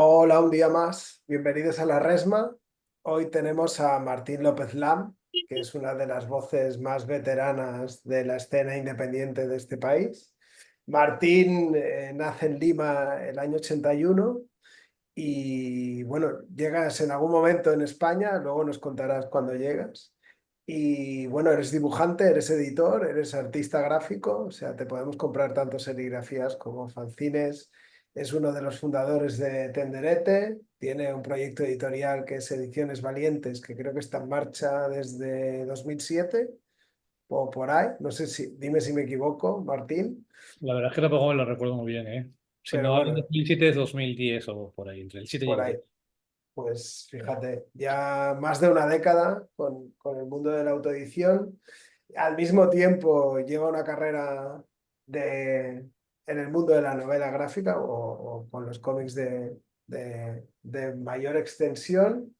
Hola, un día más. Bienvenidos a La Resma. Hoy tenemos a Martín López Lam, que es una de las voces más veteranas de la escena independiente de este país. Martín nace en Lima el año 81 y bueno, llegas en algún momento en España, luego nos contarás cuándo llegas. Y bueno, eres dibujante, eres editor, eres artista gráfico, o sea, te podemos comprar tanto serigrafías como fanzines. Es uno de los fundadores de Tenderete, tiene un proyecto editorial que es Ediciones Valientes, que creo que está en marcha desde 2007 o por ahí. No sé si, dime si me equivoco, Martín, La verdad es que tampoco me lo recuerdo muy bien, ¿eh? Si pero no, en bueno, 2007 es 2010 o por ahí, entre el 7 y por el ahí. 10. Pues fíjate, ya más de una década con el mundo de la autoedición. Al mismo tiempo lleva una carrera en el mundo de la novela gráfica o con los cómics de mayor extensión,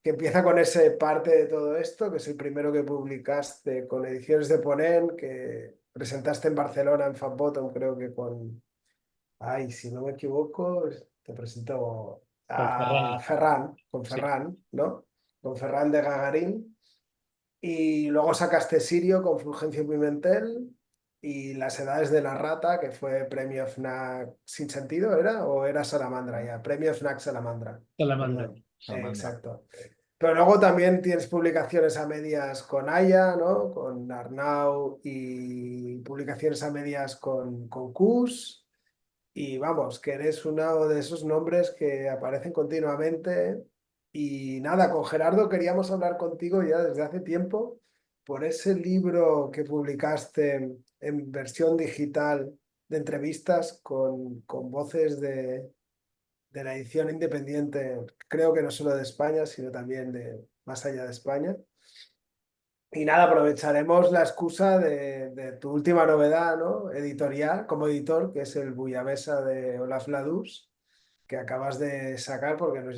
que empieza con ese parte de todo esto, que es el primero que publicaste con Ediciones de Ponent, que presentaste en Barcelona en Fat creo que con, ay, si no me equivoco, te presento Con a Ferran, Ferran, con sí. Ferran, ¿no? Con Ferran de Gagarín. Y luego sacaste Sirio con Fulgencio Pimentel y Las Edades de la Rata, que fue premio FNAC sin sentido, ¿era? ¿O era Salamandra ya? Premio FNAC Salamandra. Salamandra. Perdón. Salamandra. Exacto. Pero luego también tienes publicaciones a medias con Aya, ¿no? Con Arnau y publicaciones a medias con Cus. Y vamos, que eres uno de esos nombres que aparecen continuamente. Y nada, con Gerardo queríamos hablar contigo ya desde hace tiempo por ese libro que publicaste en versión digital de entrevistas con voces de la edición independiente, creo que no solo de España, sino también de más allá de España. Y nada, aprovecharemos la excusa de tu última novedad, ¿no? Editorial, como editor, que es el Buyavesa de Olaf Ladús, que acabas de sacar porque me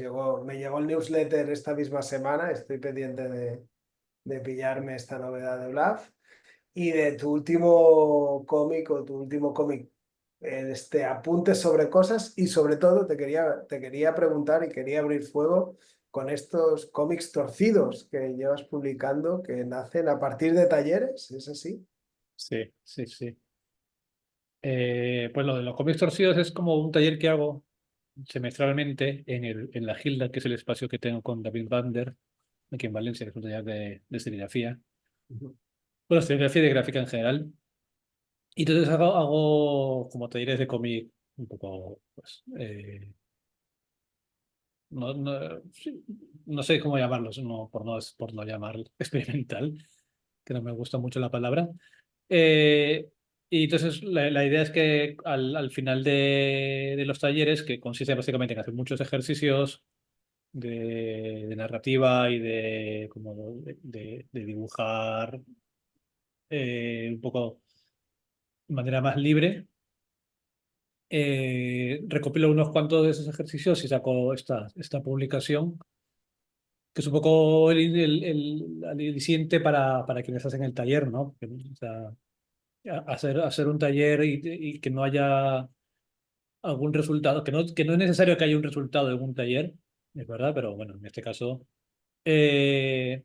llegó el newsletter esta misma semana, estoy pendiente de pillarme esta novedad de Olaf. Y de tu último cómic o tu último cómic, apuntes sobre cosas y sobre todo te quería preguntar y quería abrir fuego con estos cómics torcidos que llevas publicando que nacen a partir de talleres, ¿es así? Sí, sí, sí. Pues lo de los cómics torcidos es como un taller que hago semestralmente en la Gilda, que es el espacio que tengo con David Bander, aquí en Valencia, que es un taller de serigrafía. Ujú. Bueno, serigrafía y de gráfica en general. Y entonces hago como talleres de cómic un poco, pues, sí, no sé cómo llamarlos, no, por no llamar experimental, que no me gusta mucho la palabra. Eh, y entonces la idea es que al final de los talleres, que consiste básicamente en hacer muchos ejercicios de narrativa y de dibujar un poco de manera más libre, recopilo unos cuantos de esos ejercicios y saco esta publicación que es un poco el aliciente para quienes hacen el taller, ¿no? Porque, o sea, hacer un taller y que no haya algún resultado, que no es necesario que haya un resultado en un taller, es verdad, pero bueno, en este caso eh,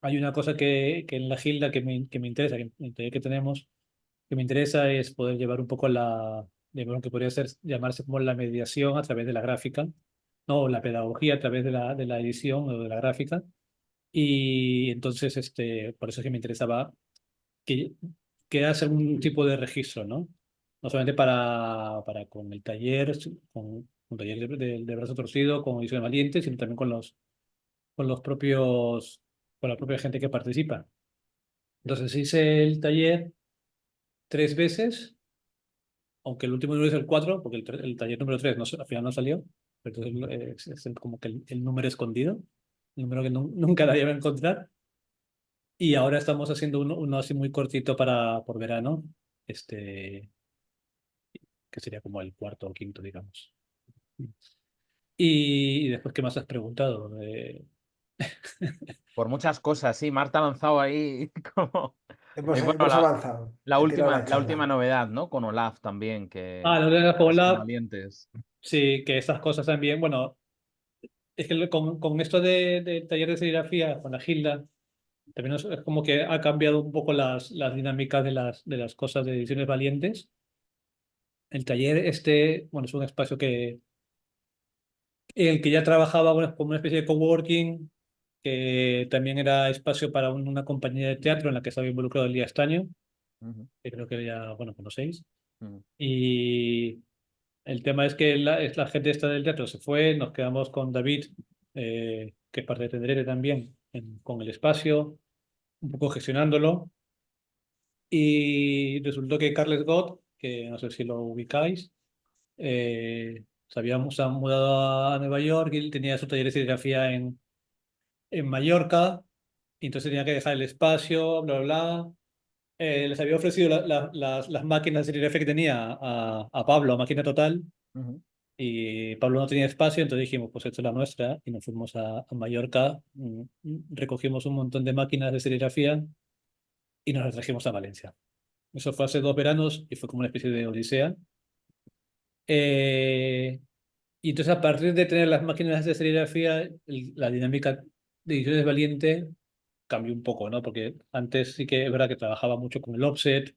hay una cosa que en la Gilda que me interesa, que en el taller que tenemos, que me interesa es poder llevar un poco de lo que podría ser, llamarse como la mediación a través de la gráfica, no, la pedagogía a través de la edición o de la gráfica. Y entonces, por eso es que me interesaba que, que hacer un tipo de registro, ¿no? No solamente para con el taller, con un taller de brazo torcido, con edición valiente, sino también con los propios, con la propia gente que participa. Entonces hice el taller 3 veces, aunque el último número es el 4 porque el taller número 3 no, al final no salió. Entonces como que el número escondido, el número que nunca nadie va a encontrar. Y ahora estamos haciendo uno así muy cortito por verano, este, que sería como el cuarto o quinto, digamos. Y después, ¿qué más has preguntado? Por muchas cosas, sí. Marta ha lanzado ahí como... bueno, Hemos avanzado, he tirado la la última charla. novedad, ¿no? Con Olaf también, Ah, que lo de la son Paula, valientes. Sí, que esas cosas también, bueno, es que con esto de taller de serigrafía, con la Gilda, también es como que ha cambiado un poco las dinámicas de las cosas de Ediciones Valientes. El taller este, bueno, es un espacio el que ya trabajaba como una especie de coworking, que también era espacio para una compañía de teatro en la que estaba involucrado Elías Estaño, Ujú, que creo que ya, bueno, conocéis. ujú, Y el tema es que la gente esta del teatro se fue, nos quedamos con David, que es parte de Tenderete también, con el espacio, un poco gestionándolo. Y resultó que Carles Gott, que no sé si lo ubicáis, se han mudado a Nueva York y él tenía su taller de serigrafía en Mallorca, y entonces tenía que dejar el espacio, bla, bla, bla. Les había ofrecido las máquinas de serigrafía que tenía a Pablo, a Máquina Total, ujú. y Pablo no tenía espacio, entonces dijimos, pues esto es la nuestra, y nos fuimos a Mallorca, recogimos un montón de máquinas de serigrafía y nos las trajimos a Valencia. Eso fue hace 2 veranos y fue como una especie de odisea. Eh, y entonces a partir de tener las máquinas de serigrafía, la dinámica de Ediciones Valiente cambió un poco, ¿no? Porque antes sí que es verdad que trabajaba mucho con el offset,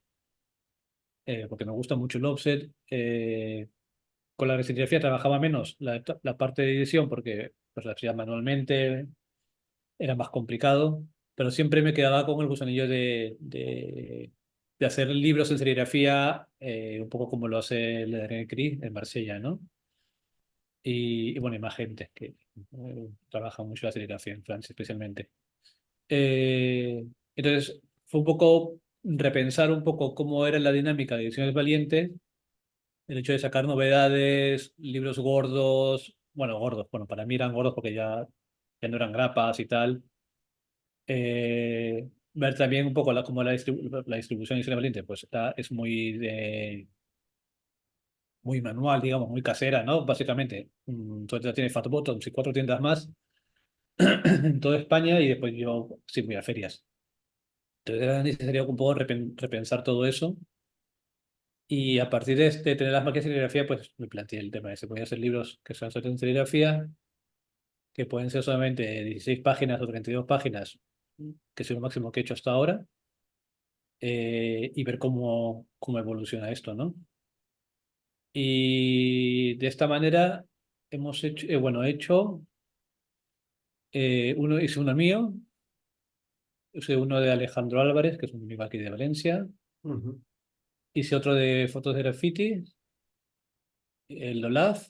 porque me gusta mucho el offset. Con la serigrafía trabajaba menos la parte de edición porque pues, la hacía manualmente, era más complicado, pero siempre me quedaba con el gusanillo de hacer libros en serigrafía, un poco como lo hace el de Cris en Marsella, ¿no? Y bueno, y más gente que trabaja mucho la serigrafía en Francia especialmente. Eh, entonces, fue un poco repensar un poco cómo era la dinámica de Ediciones Valientes, el hecho de sacar novedades, libros gordos, bueno, para mí eran gordos porque ya no eran grapas y tal. Ver también un poco cómo la distribución de Ediciones Valientes, pues es muy manual, digamos, muy casera, ¿no? Básicamente, tú tienes Fat Bottoms y 4 tiendas más en toda España y después yo sí voy a ferias. Entonces era necesario un poco repensar todo eso y a partir de tener las máquinas de serigrafía, pues me planteé el tema de se podían hacer libros que sean solo en serigrafía, que pueden ser solamente 16 páginas o 32 páginas, que es lo máximo que he hecho hasta ahora, y ver cómo evoluciona esto, ¿no? Y de esta manera hemos hecho, bueno, he hecho, hice uno mío, hice uno de Alejandro Álvarez, que es un amigo aquí de Valencia, Ujú. hice otro de fotos de graffiti, el Olaf,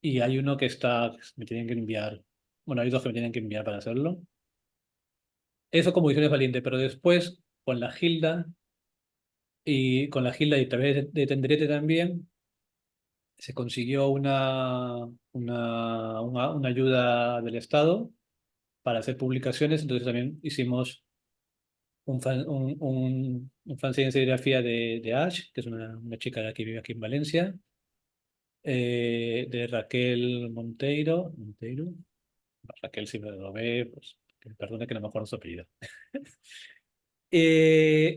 y hay uno me tienen que enviar, bueno, hay dos que me tienen que enviar para hacerlo. Eso como edición es valiente, pero después con la Gilda y a través de Tenderete también, se consiguió una ayuda del Estado para hacer publicaciones, entonces también hicimos un fanzine de serigrafía de Ash, que es una chica que vive aquí en Valencia, de Raquel Monteiro, Raquel si me lo ve, pues que perdone que no me acuerdo su apellido.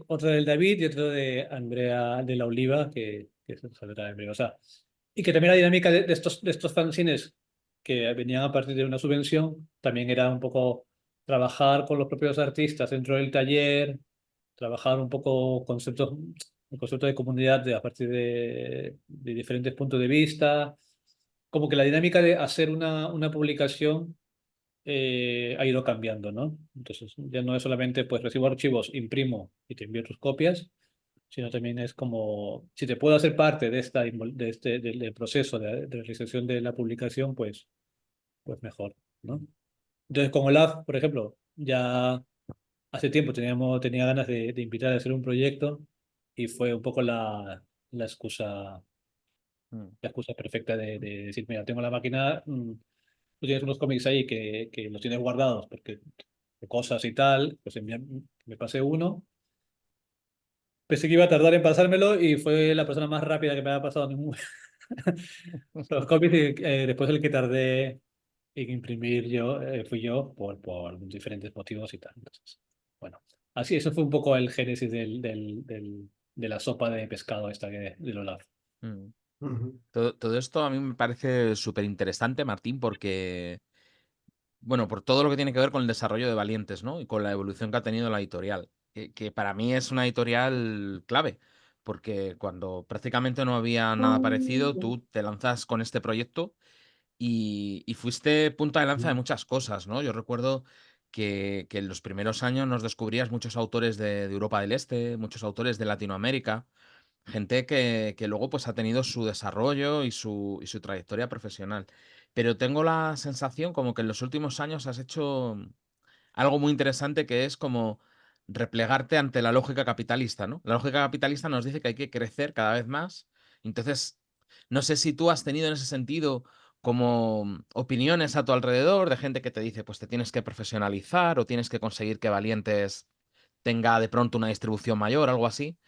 Otro del David y otro de Andrea de la Oliva, que saldrá en breve. O sea, y que también la dinámica de estos fanzines que venían a partir de una subvención, también era un poco trabajar con los propios artistas dentro del taller, trabajar un poco el concepto de comunidad a partir de diferentes puntos de vista, como que la dinámica de hacer una publicación ha ido cambiando, ¿no? Entonces, ya no es solamente, pues recibo archivos, imprimo y te envío tus copias, sino también es como, si te puedo hacer parte del proceso de realización de la publicación, pues mejor, ¿no? Entonces, con Olaf, por ejemplo, ya hace tiempo tenía ganas de invitar a hacer un proyecto y fue un poco la excusa, Mm. la excusa perfecta de decir, mira, tengo la máquina, tú tienes unos cómics ahí que los tienes guardados porque de cosas y tal, pues me pasé uno. Pensé que iba a tardar en pasármelo y fue la persona más rápida que me ha pasado los cómics y después el que tardé en imprimir yo fui yo por diferentes motivos y tal. Entonces, bueno, así eso fue un poco el génesis de la sopa de pescado esta del Olaf. Mm. Ujú. Todo esto a mí me parece súper interesante, Martín, porque, bueno, por todo lo que tiene que ver con el desarrollo de Valientes, ¿no? Y con la evolución que ha tenido la editorial, que para mí es una editorial clave, porque cuando prácticamente no había nada parecido, tú te lanzas con este proyecto y fuiste punta de lanza de muchas cosas, ¿no? Yo recuerdo que en los primeros años nos descubrías muchos autores de Europa del Este, muchos autores de Latinoamérica, gente que luego pues ha tenido su desarrollo y su trayectoria profesional. Pero tengo la sensación como que en los últimos años has hecho algo muy interesante que es como replegarte ante la lógica capitalista, ¿no? La lógica capitalista nos dice que hay que crecer cada vez más. Entonces, no sé si tú has tenido en ese sentido como opiniones a tu alrededor de gente que te dice, pues te tienes que profesionalizar o tienes que conseguir que Valientes tenga de pronto una distribución mayor, algo así.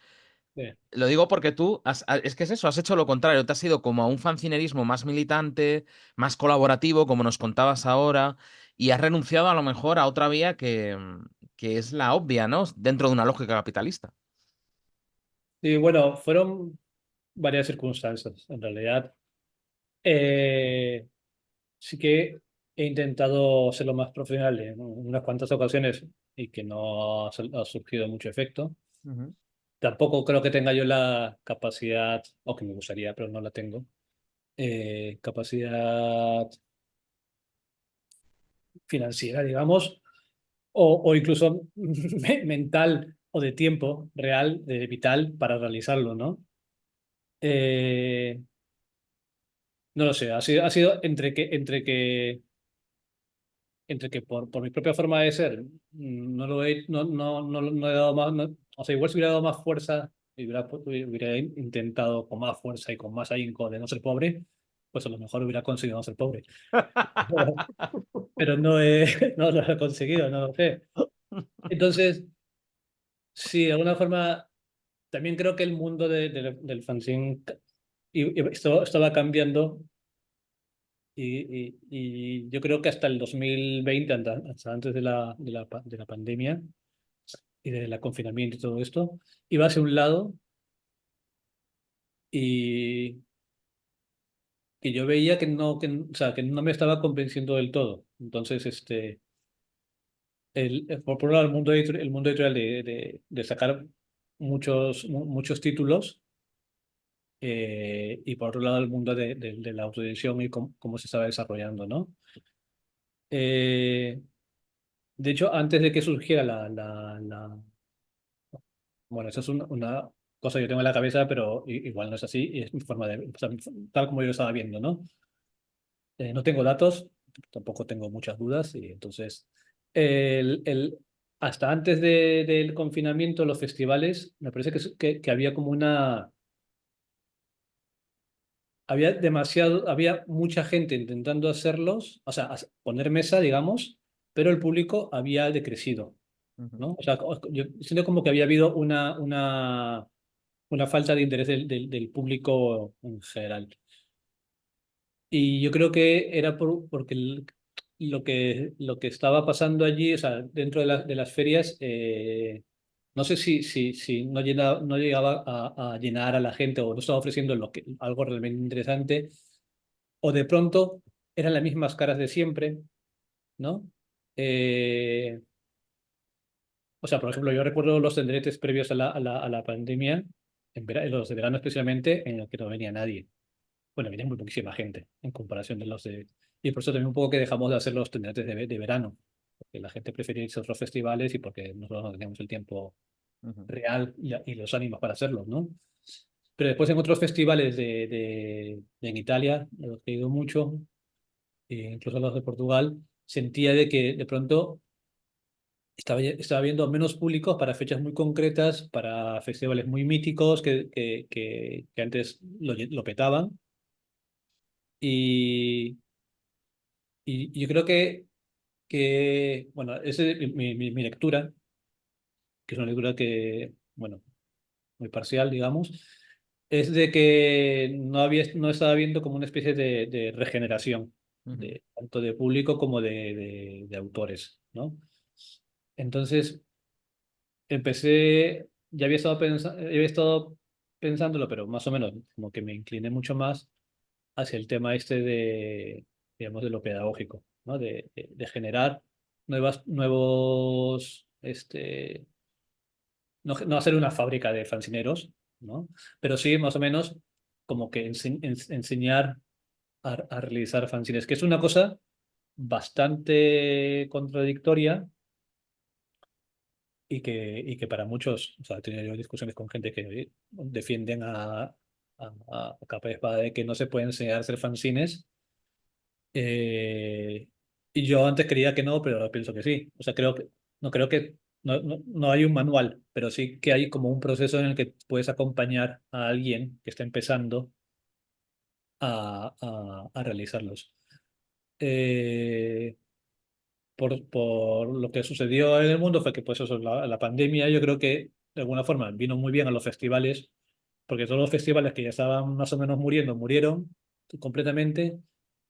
Sí. Lo digo porque tú, es que es eso, has hecho lo contrario, te has ido como a un fancinerismo más militante, más colaborativo, como nos contabas ahora, y has renunciado a lo mejor a otra vía que es la obvia, ¿no? Dentro de una lógica capitalista. Y bueno, fueron varias circunstancias, en realidad. Eh, sí que he intentado ser lo más profesional en unas cuantas ocasiones y que no ha surgido mucho efecto. Ujú. Tampoco creo que tenga yo la capacidad, o que me gustaría, pero no la tengo, capacidad financiera, digamos, o incluso mental o de tiempo real, de vital para realizarlo, ¿no? Eh, no lo sé, ha sido entre que por mi propia forma de ser no lo he, no he dado más, o sea, igual si hubiera dado más fuerza, y hubiera intentado con más fuerza y con más ahínco de no ser pobre, pues a lo mejor hubiera conseguido no ser pobre. Pero no lo he conseguido, no lo sé. Entonces, sí, de alguna forma, también creo que el mundo del fanzine estaba cambiando y yo creo que hasta el 2020, hasta antes de la pandemia y del confinamiento y todo esto, iba hacia un lado y que yo veía o sea, que no me estaba convenciendo del todo. Entonces, por un lado, el mundo editorial de sacar muchos títulos, y por otro lado, el mundo de la autoedición y cómo se estaba desarrollando, ¿no? Eh, de hecho, antes de que surgiera bueno, eso es una cosa que yo tengo en la cabeza, pero igual no es así, y es mi forma o sea, tal como yo lo estaba viendo, ¿no? No tengo datos, tampoco tengo muchas dudas, y entonces, el, el- hasta antes del confinamiento, los festivales, me parece que había como había mucha gente intentando hacerlos, o sea, poner mesa, digamos, pero el público había decrecido, Ujú. ¿no? O sea, yo siento como que había habido una falta de interés del público en general. Y yo creo que era porque lo que estaba pasando allí, o sea, dentro de las ferias, no sé si no llegaba a llenar a la gente o no estaba ofreciendo algo realmente interesante, o de pronto eran las mismas caras de siempre, ¿no? Eh, o sea, por ejemplo, yo recuerdo los tenderetes previos a la pandemia, en los de verano especialmente, en los que no venía nadie. Bueno, viene muy poquísima gente en comparación de los de... Y por eso también un poco que dejamos de hacer los tenderetes de verano, porque la gente prefería irse a otros festivales y porque nosotros no teníamos el tiempo Ujú. real y los ánimos para hacerlos, ¿no? Pero después en otros festivales en Italia, a los que he ido mucho, incluso los de Portugal, sentía de que de pronto estaba viendo menos públicos para fechas muy concretas, para festivales muy míticos que antes lo petaban. Y yo creo bueno, esa es mi lectura, que es una lectura que, bueno, muy parcial, digamos, es de que no estaba viendo como una especie de regeneración, Ujú. tanto de público como de autores, ¿no? Entonces, ya había estado pensando, había estado pensándolo, pero más o menos como que me incliné mucho más hacia el tema este de, digamos, de lo pedagógico, ¿no? De generar nuevos, no hacer una fábrica de fanzineros, ¿no? Pero sí más o menos como que enseñar a realizar fanzines, que es una cosa bastante contradictoria y que para muchos, o sea, he tenido yo discusiones con gente que defienden a capa y espada de que no se puede enseñar a hacer fanzines. Y yo antes creía que no, pero ahora pienso que sí. O sea, creo que no hay un manual, pero sí que hay como un proceso en el que puedes acompañar a alguien que está empezando a realizarlos. Eh, por lo que sucedió en el mundo fue que pues eso, la pandemia yo creo que de alguna forma vino muy bien a los festivales, porque todos los festivales que ya estaban más o menos muriendo, murieron completamente,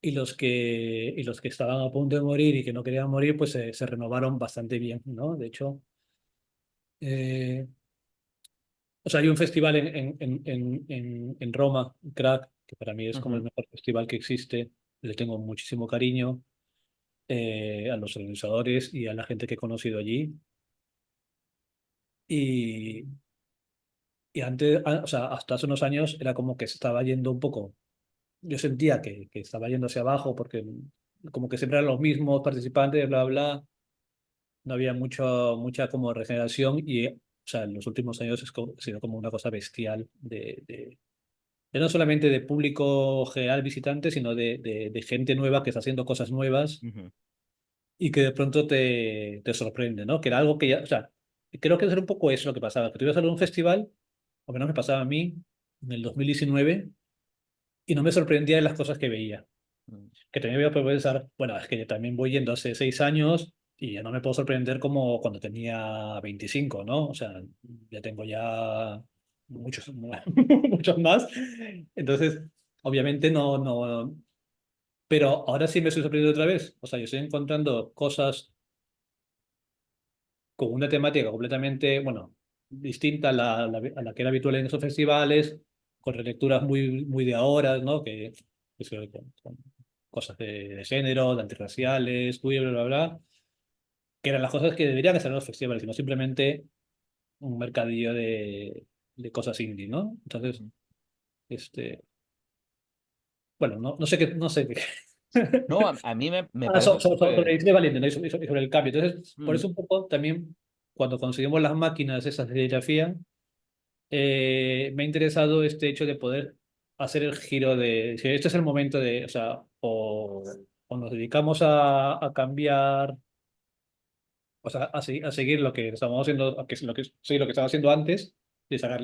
y los que estaban a punto de morir y que no querían morir, pues se renovaron bastante bien, ¿no? De hecho, eh, o sea, hay un festival en Roma, Crack, que para mí es como el Ujú. mejor festival que existe, le tengo muchísimo cariño, a los organizadores y a la gente que he conocido allí. Y, y antes, o sea, hasta hace unos años era como que se estaba yendo un poco. Yo sentía que estaba yendo hacia abajo porque como que siempre eran los mismos participantes, bla, bla. No había mucha como regeneración y, o sea, en los últimos años ha sido como una cosa bestial de no solamente de público general visitante, sino de gente nueva que está haciendo cosas nuevas Ujú. y que de pronto te sorprende, ¿no? Que era algo que ya, o sea, creo que era un poco eso lo que pasaba, que tú ibas a un festival, o menos me pasaba a mí, en el 2019, y no me sorprendía de las cosas que veía. Mm. Que también voy a pensar, bueno, es que yo también voy yendo hace 6 años y ya no me puedo sorprender como cuando tenía 25, ¿no? O sea, ya tengo ya muchos, muchos más. Entonces, obviamente no, pero ahora sí me estoy sorprendiendo otra vez. O sea, yo estoy encontrando cosas con una temática completamente, bueno, distinta a la que era habitual en esos festivales, con relecturas muy de ahora, ¿no? Con cosas de género, de antirraciales, queer, bla, bla, bla, que eran las cosas que deberían estar en los festivales, y no simplemente un mercadillo de cosas indie, ¿no? Entonces, Ujú. este, bueno, no sé qué, no sé qué. No, a mí me Ah, parece sobre súper... Disney Valiente, ¿no? Y sobre el cambio. Entonces, por Mm. eso un poco también, cuando conseguimos las máquinas esas de serigrafía, me ha interesado este hecho de poder hacer el giro de, si este es el momento de, o sea, o nos dedicamos a cambiar, o sea, a seguir lo que estábamos haciendo, sí, lo que estaba haciendo antes, de sacar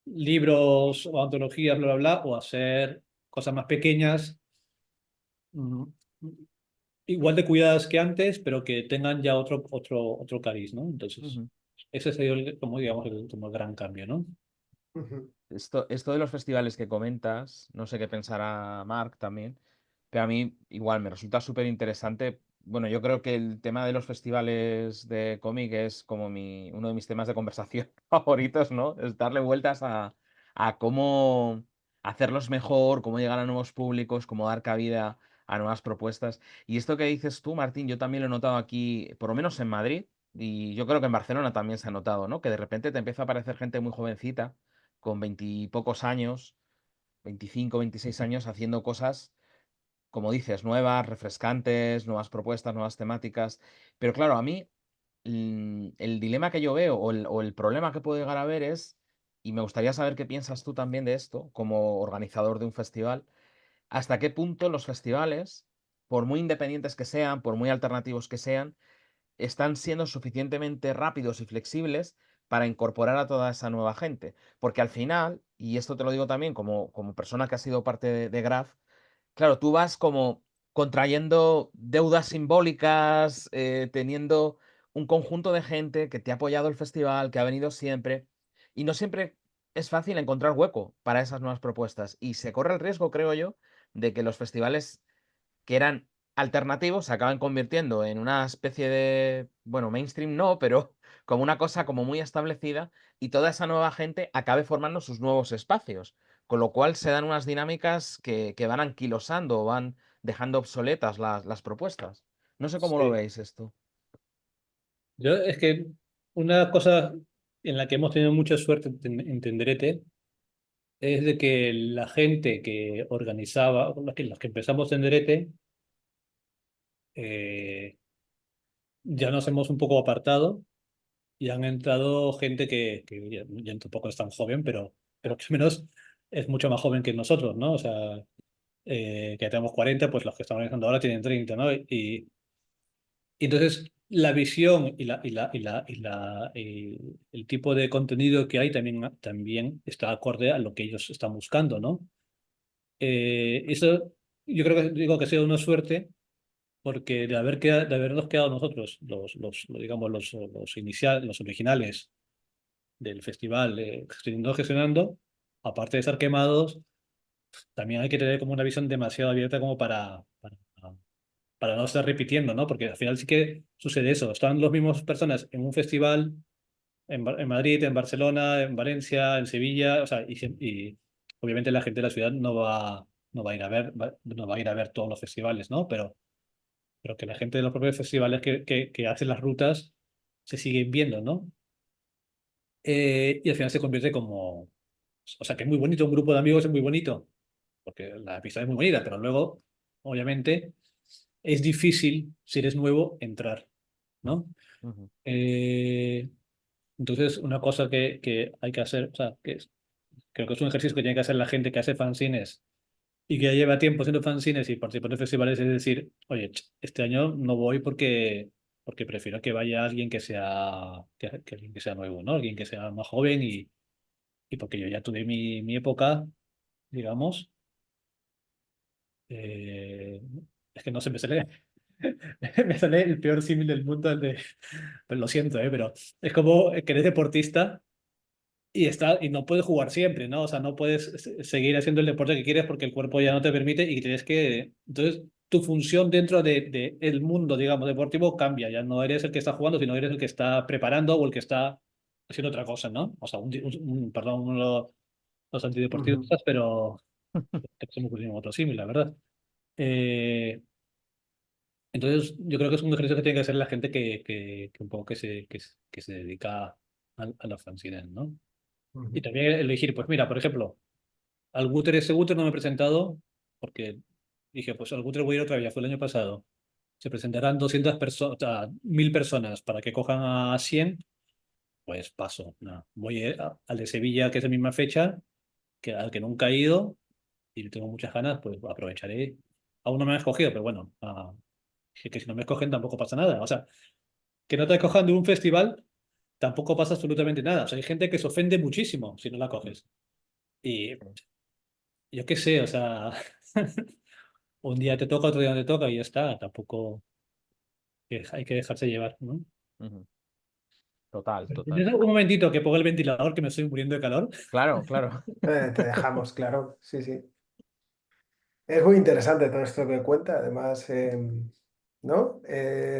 libros o antologías, bla, bla, bla, o hacer cosas más pequeñas, mm, igual de cuidadas que antes, pero que tengan ya otro cariz, ¿no? Entonces, Ujú. ese sería como, digamos, como el gran cambio, ¿no? Ujú. Esto de los festivales que comentas, no sé qué pensará Mark también, pero a mí igual me resulta súper interesante. Bueno, yo creo que el tema de los festivales de cómic es como uno de mis temas de conversación favoritos, ¿no? Es darle vueltas a cómo hacerlos mejor, cómo llegar a nuevos públicos, cómo dar cabida a nuevas propuestas. Y esto que dices tú, Martín, yo también lo he notado aquí, por lo menos en Madrid, y yo creo que en Barcelona también se ha notado, ¿no? Que de repente te empieza a aparecer gente muy jovencita con veintipocos años, 25, 26 años, haciendo cosas, como dices, nuevas, refrescantes, nuevas propuestas, nuevas temáticas. Pero claro, a mí el dilema que yo veo o el problema que puedo llegar a ver es, y me gustaría saber qué piensas tú también de esto, como organizador de un festival, hasta qué punto los festivales, por muy independientes que sean, por muy alternativos que sean, están siendo suficientemente rápidos y flexibles para incorporar a toda esa nueva gente. Porque al final, y esto te lo digo también como persona que ha sido parte de Graph, claro, tú vas como contrayendo deudas simbólicas, teniendo un conjunto de gente que te ha apoyado el festival, que ha venido siempre, y no siempre es fácil encontrar hueco para esas nuevas propuestas. Y se corre el riesgo, creo yo, de que los festivales que eran alternativos se acaban convirtiendo en una especie de, bueno, mainstream no, pero como una cosa como muy establecida y toda esa nueva gente acabe formando sus nuevos espacios, con lo cual se dan unas dinámicas que van anquilosando o van dejando obsoletas las propuestas. No sé cómo lo Sí, veis esto. Yo es que una cosa en la que hemos tenido mucha suerte en Tenderete es de que la gente que organizaba, los que empezamos Tenderete, eh, ya nos hemos un poco apartado y han entrado gente que ya tampoco es tan joven, pero que al menos es mucho más joven que nosotros, ¿no? O sea, que ya tenemos 40, pues los que están organizando ahora tienen 30, ¿no? Y entonces la visión y el tipo de contenido que hay también está acorde a lo que ellos están buscando, ¿no? Eso yo creo que digo que ha sido una suerte porque de habernos quedado nosotros, digamos, los originales del festival, gestionando, aparte de estar quemados, también hay que tener como una visión demasiado abierta como para no estar repitiendo, ¿no? Porque al final sí que sucede eso. Están las mismas personas en un festival en Madrid, en Barcelona, en Valencia, en Sevilla, o sea, y obviamente la gente de la ciudad no va a ir a ver, no va a ir a ver todos los festivales, ¿no? Pero que la gente de los propios festivales que hacen las rutas se siguen viendo, ¿no? Y al final se convierte como, o sea, que es muy bonito, un grupo de amigos es muy bonito, porque la amistad es muy bonita, pero luego, obviamente, es difícil, si eres nuevo, entrar, ¿no? Ujú, Eh, entonces, una cosa que hay que hacer, o sea, creo que es un ejercicio que tiene que hacer la gente que hace fanzines y que ya lleva tiempo haciendo fanzines y participando en festivales, es decir, oye, este año no voy porque prefiero que vaya alguien que alguien que sea nuevo, ¿no? Alguien que sea más joven y porque yo ya tuve mi época, digamos, eh, es que no se me sale, me sale el peor símil del mundo, pero lo siento, pero es como que eres deportista y no puedes jugar siempre, ¿no? O sea, no puedes seguir haciendo el deporte que quieres porque el cuerpo ya no te permite y tienes que... Entonces, tu función dentro de el mundo, digamos, deportivo cambia. Ya no eres el que está jugando, sino eres el que está preparando o el que está haciendo otra cosa, ¿no? O sea, perdón, los ujú, antideportistas, pero que se me ocurrió otro símil, la verdad. Eh, entonces, yo creo que es un ejercicio que tiene que hacer la gente que un poco que se dedica a los fanzines, ¿no? Y ujú. también elegir, pues mira, por ejemplo, al Guter ese Guter no me he presentado porque dije, pues al Guter voy a ir otra vez, ya fue el año pasado. Se presentarán 200 personas, 1000 personas para que cojan a 100, pues paso. No. Voy al de Sevilla, que es la misma fecha, al que nunca he ido y tengo muchas ganas, pues aprovecharé. Aún no me han escogido, pero bueno, que si no me escogen tampoco pasa nada. O sea, que no te escojan de un festival tampoco pasa absolutamente nada. O sea, hay gente que se ofende muchísimo si no la coges. Y yo qué sé, o sea, un día te toca, otro día no te toca y ya está. Tampoco hay que dejarse llevar, ¿no? ujú. Total, total. ¿Tienes un momentito que ponga el ventilador que me estoy muriendo de calor? Claro, claro. Te dejamos, claro, sí, sí. Es muy interesante todo esto que cuenta, además, ¿no?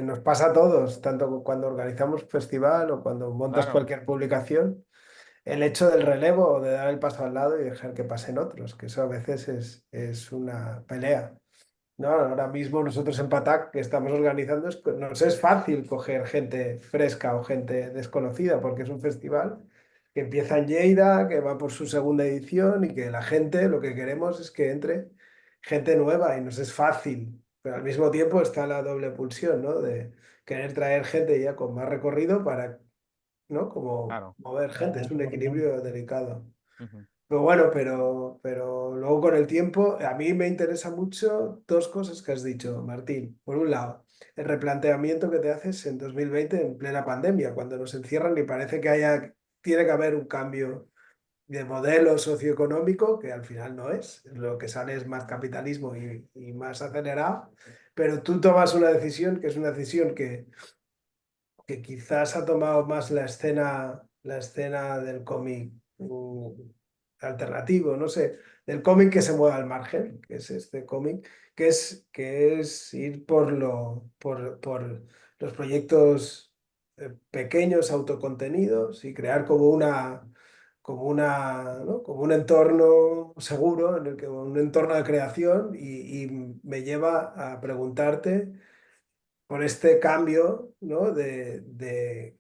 Nos pasa a todos, tanto cuando organizamos un festival o cuando montas Claro, cualquier publicación, el hecho del relevo o de dar el paso al lado y dejar que pasen otros, que eso a veces es una pelea. No, ahora mismo nosotros en Patac que estamos organizando, nos es fácil coger gente fresca o gente desconocida porque es un festival que empieza en Lleida, que va por su segunda edición y que la gente lo que queremos es que entre gente nueva y nos es fácil, pero al mismo tiempo está la doble pulsión, ¿no? De querer traer gente ya con más recorrido para, ¿no? Como claro. mover gente, es un equilibrio delicado. Ujú, Pero bueno, pero luego con el tiempo, a mí me interesa mucho dos cosas que has dicho, Martín. Por un lado, el replanteamiento que te haces en 2020 en plena pandemia, cuando nos encierran y parece que tiene que haber un cambio de modelo socioeconómico, que al final no es. Lo que sale es más capitalismo y más acelerado, pero tú tomas una decisión que es una decisión que quizás ha tomado más la escena del cómic alternativo, no sé, del cómic que se mueve al margen, que es este cómic, que es ir por los proyectos pequeños, autocontenidos y crear ¿no? Como un entorno seguro, un entorno de creación y me lleva a preguntarte por este cambio, ¿no? de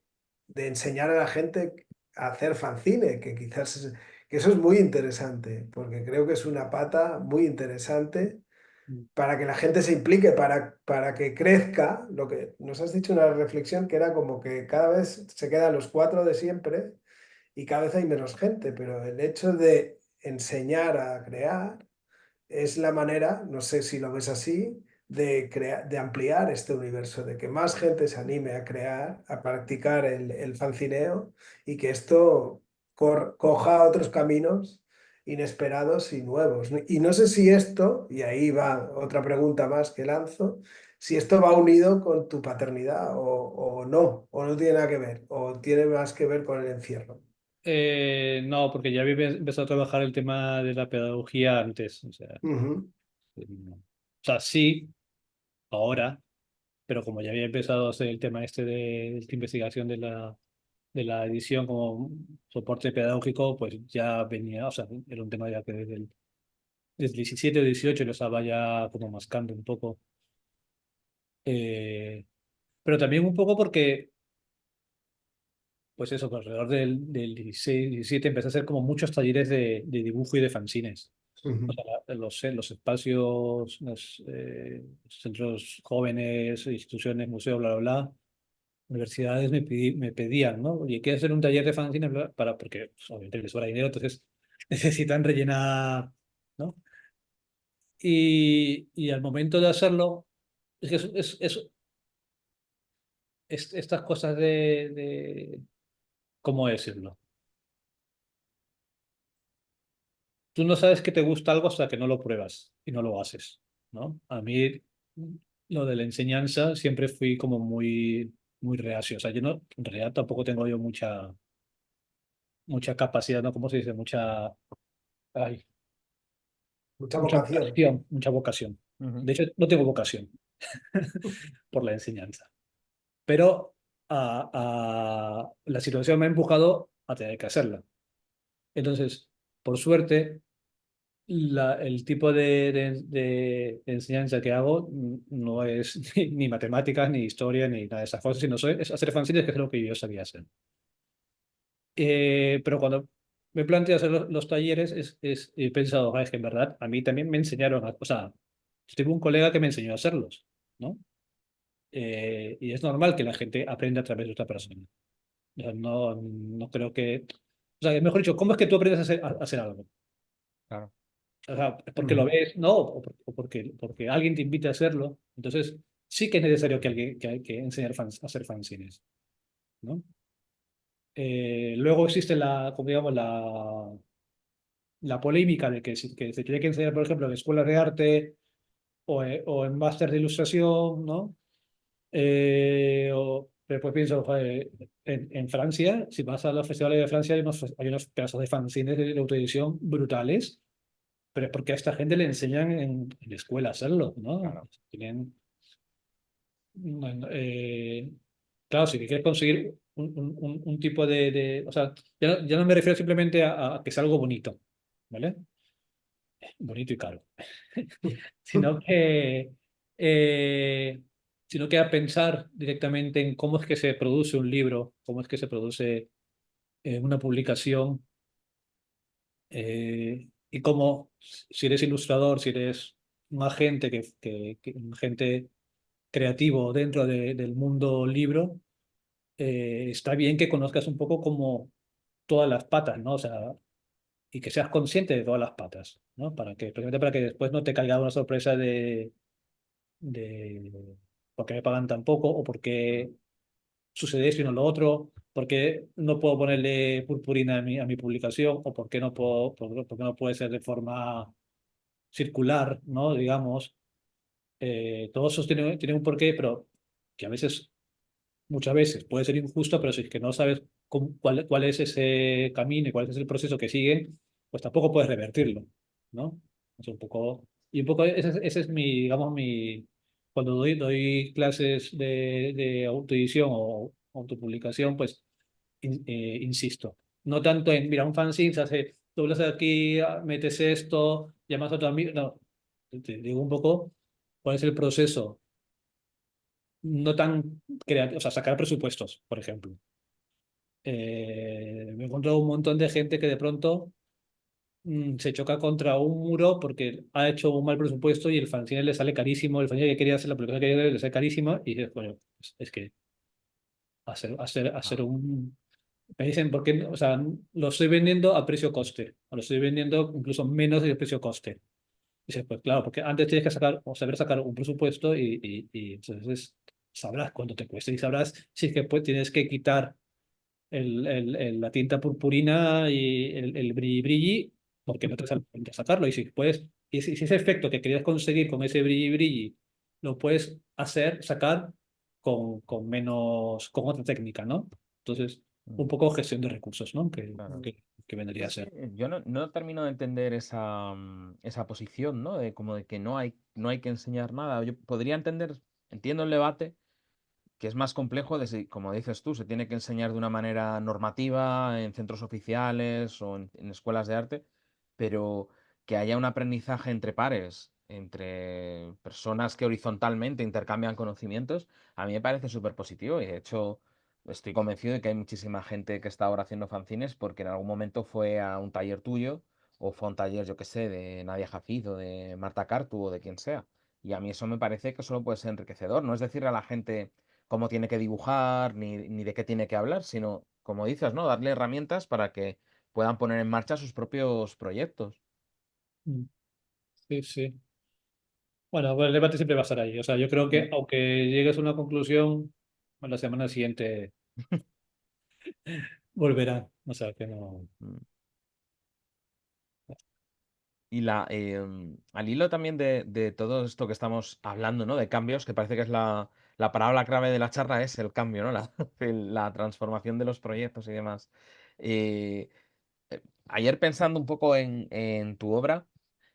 enseñar a la gente a hacer fanzine, que quizás que eso es muy interesante, porque creo que es una pata muy interesante para que la gente se implique, para que crezca. Lo que nos has dicho una reflexión que era como que cada vez se quedan los cuatro de siempre y cada vez hay menos gente, pero el hecho de enseñar a crear es la manera, no sé si lo ves así, de ampliar este universo, de que más gente se anime a crear, a practicar el fancineo y que esto coja otros caminos inesperados y nuevos. Y no sé si esto, y ahí va otra pregunta más que lanzo, si esto va unido con tu paternidad o no tiene nada que ver, o tiene más que ver con el encierro. No, porque ya había empezado a trabajar el tema de la pedagogía antes. Ujú, O sea, sí, ahora, pero como ya había empezado a hacer el tema este de esta investigación de la edición como soporte pedagógico, pues ya venía, o sea, era un tema ya que desde el 17 o 18 lo estaba ya como mascando un poco. Eh, pero también un poco porque, pues eso, que alrededor del 16, 17 empecé a hacer como muchos talleres de dibujo y de fanzines. O ujú. sea, los espacios, los centros jóvenes, instituciones, museos, bla, bla, bla, universidades me pedían, ¿no? Oye, ¿quieres hacer un taller de fanzines? Porque pues, obviamente les sobra dinero, entonces necesitan rellenar, ¿no? Y al momento de hacerlo, es que estas cosas ¿cómo decirlo? Tú no sabes que te gusta algo hasta que no lo pruebas y no lo haces, ¿no? A mí lo de la enseñanza siempre fui como muy reacio. O sea, yo no, en realidad tampoco tengo yo mucha capacidad, ¿no? ¿Cómo se dice? Ay, Mucha mucha vocación. vocación, mucha vocación. Ujú. De hecho, no tengo vocación por la enseñanza. Pero la situación me ha empujado a tener que hacerla. Entonces, por suerte, el tipo de enseñanza que hago no es ni matemáticas, ni historia, ni nada de esas cosas, sino es hacer fanzines, que es lo que yo sabía hacer. Pero cuando me planteo hacer los talleres, he pensado, "Ah, es que en verdad a mí también me enseñaron, o sea, yo tengo un colega que me enseñó a hacerlos, ¿no? Y es normal que la gente aprenda a través de otra persona. O sea, no creo que... O sea, mejor dicho, ¿cómo es que tú aprendes a hacer algo? Claro. O sea, porque lo Ujú. ves, ¿no? O porque alguien te invita a hacerlo. Entonces, sí que es necesario que alguien que hay que enseñar a hacer fanzines, ¿no? Luego existe como digamos, la polémica de que se tiene que enseñar, por ejemplo, en escuelas de arte o en máster de ilustración, ¿no? Después pienso, joder, en Francia, si vas a los festivales de Francia, hay unos pedazos de fanzines de autoedición brutales, pero es porque a esta gente le enseñan en la escuela a hacerlo, ¿no? Claro. Tienen, bueno, claro, si quieres conseguir un tipo o sea, ya no me refiero simplemente a que sea algo bonito, ¿vale? Bonito y caro, sino que, eh, sino que a pensar directamente en cómo es que se produce un libro, cómo es que se produce una publicación, y cómo, si eres ilustrador, si eres un agente, un agente creativo dentro del mundo libro, está bien que conozcas un poco como todas las patas, ¿no? O sea, y que seas consciente de todas las patas, ¿no? Precisamente para que después no te caiga una sorpresa de por qué me pagan tan poco o por qué sucede esto y no lo otro, por qué no puedo ponerle purpurina a mi publicación o por qué no puedo, por qué no puede ser de forma circular, ¿no? Digamos, todo eso tiene un porqué, pero que a veces, muchas veces puede ser injusto, pero si es que no sabes cuál es ese camino y cuál es el proceso que siguen, pues tampoco puedes revertirlo, ¿no? Es un poco, y un poco ese es mi, digamos, cuando doy clases de autoedición o autopublicación, pues insisto, no tanto en, mira, un fanzine se hace, doblas aquí, metes esto, llamas a tu amigo, no, te digo un poco cuál es el proceso, no tan creativo, o sea, sacar presupuestos, por ejemplo. Me he encontrado un montón de gente que de pronto se choca contra un muro porque ha hecho un mal presupuesto y el fanzine le sale carísimo, el fanzine que quería hacer, la publicación que quería hacer le sale carísima y dices, bueno, pues es que hacer Ah, un... Me dicen, ¿por qué? O sea, lo estoy vendiendo a precio coste, o lo estoy vendiendo incluso menos del precio coste. Dices, pues claro, porque antes tienes que sacar o saber sacar un presupuesto y entonces sabrás cuánto te cuesta y sabrás si es que pues, tienes que quitar la tinta purpurina y el brilli brilli, porque no te sale cuenta sacarlo. Y si puedes, si ese efecto que querías conseguir con ese brilli brilli lo puedes sacar con otra técnica, ¿no? Entonces, mm, un poco gestión de recursos, ¿no? claro. Que vendría a Es ser. que yo no termino de entender esa posición, ¿no? De como de que no hay que enseñar nada. Yo podría entiendo el debate, que es más complejo de si, como dices tú, se tiene que enseñar de una manera normativa en centros oficiales o en escuelas de arte, pero que haya un aprendizaje entre pares, entre personas que horizontalmente intercambian conocimientos, a mí me parece súper positivo y de hecho estoy convencido de que hay muchísima gente que está ahora haciendo fanzines porque en algún momento fue a un taller tuyo o fue a un taller, yo qué sé, de Nadia Jafiz o de Marta Cartu o de quien sea. Y a mí eso me parece que solo puede ser enriquecedor, no es decirle a la gente cómo tiene que dibujar, ni de qué tiene que hablar, sino, como dices, ¿no? Darle herramientas para que puedan poner en marcha sus propios proyectos. Mm, sí, sí. Bueno, pues el debate siempre va a estar ahí. O sea, yo creo que Mm, aunque llegues a una conclusión, a la semana siguiente volverá. O sea, que no. mm. Y al hilo también de todo esto que estamos hablando, ¿no? De cambios, que parece que es la palabra clave de la charla, es el cambio, ¿no? La transformación de los proyectos y demás. Eh, Ayer pensando un poco en tu obra,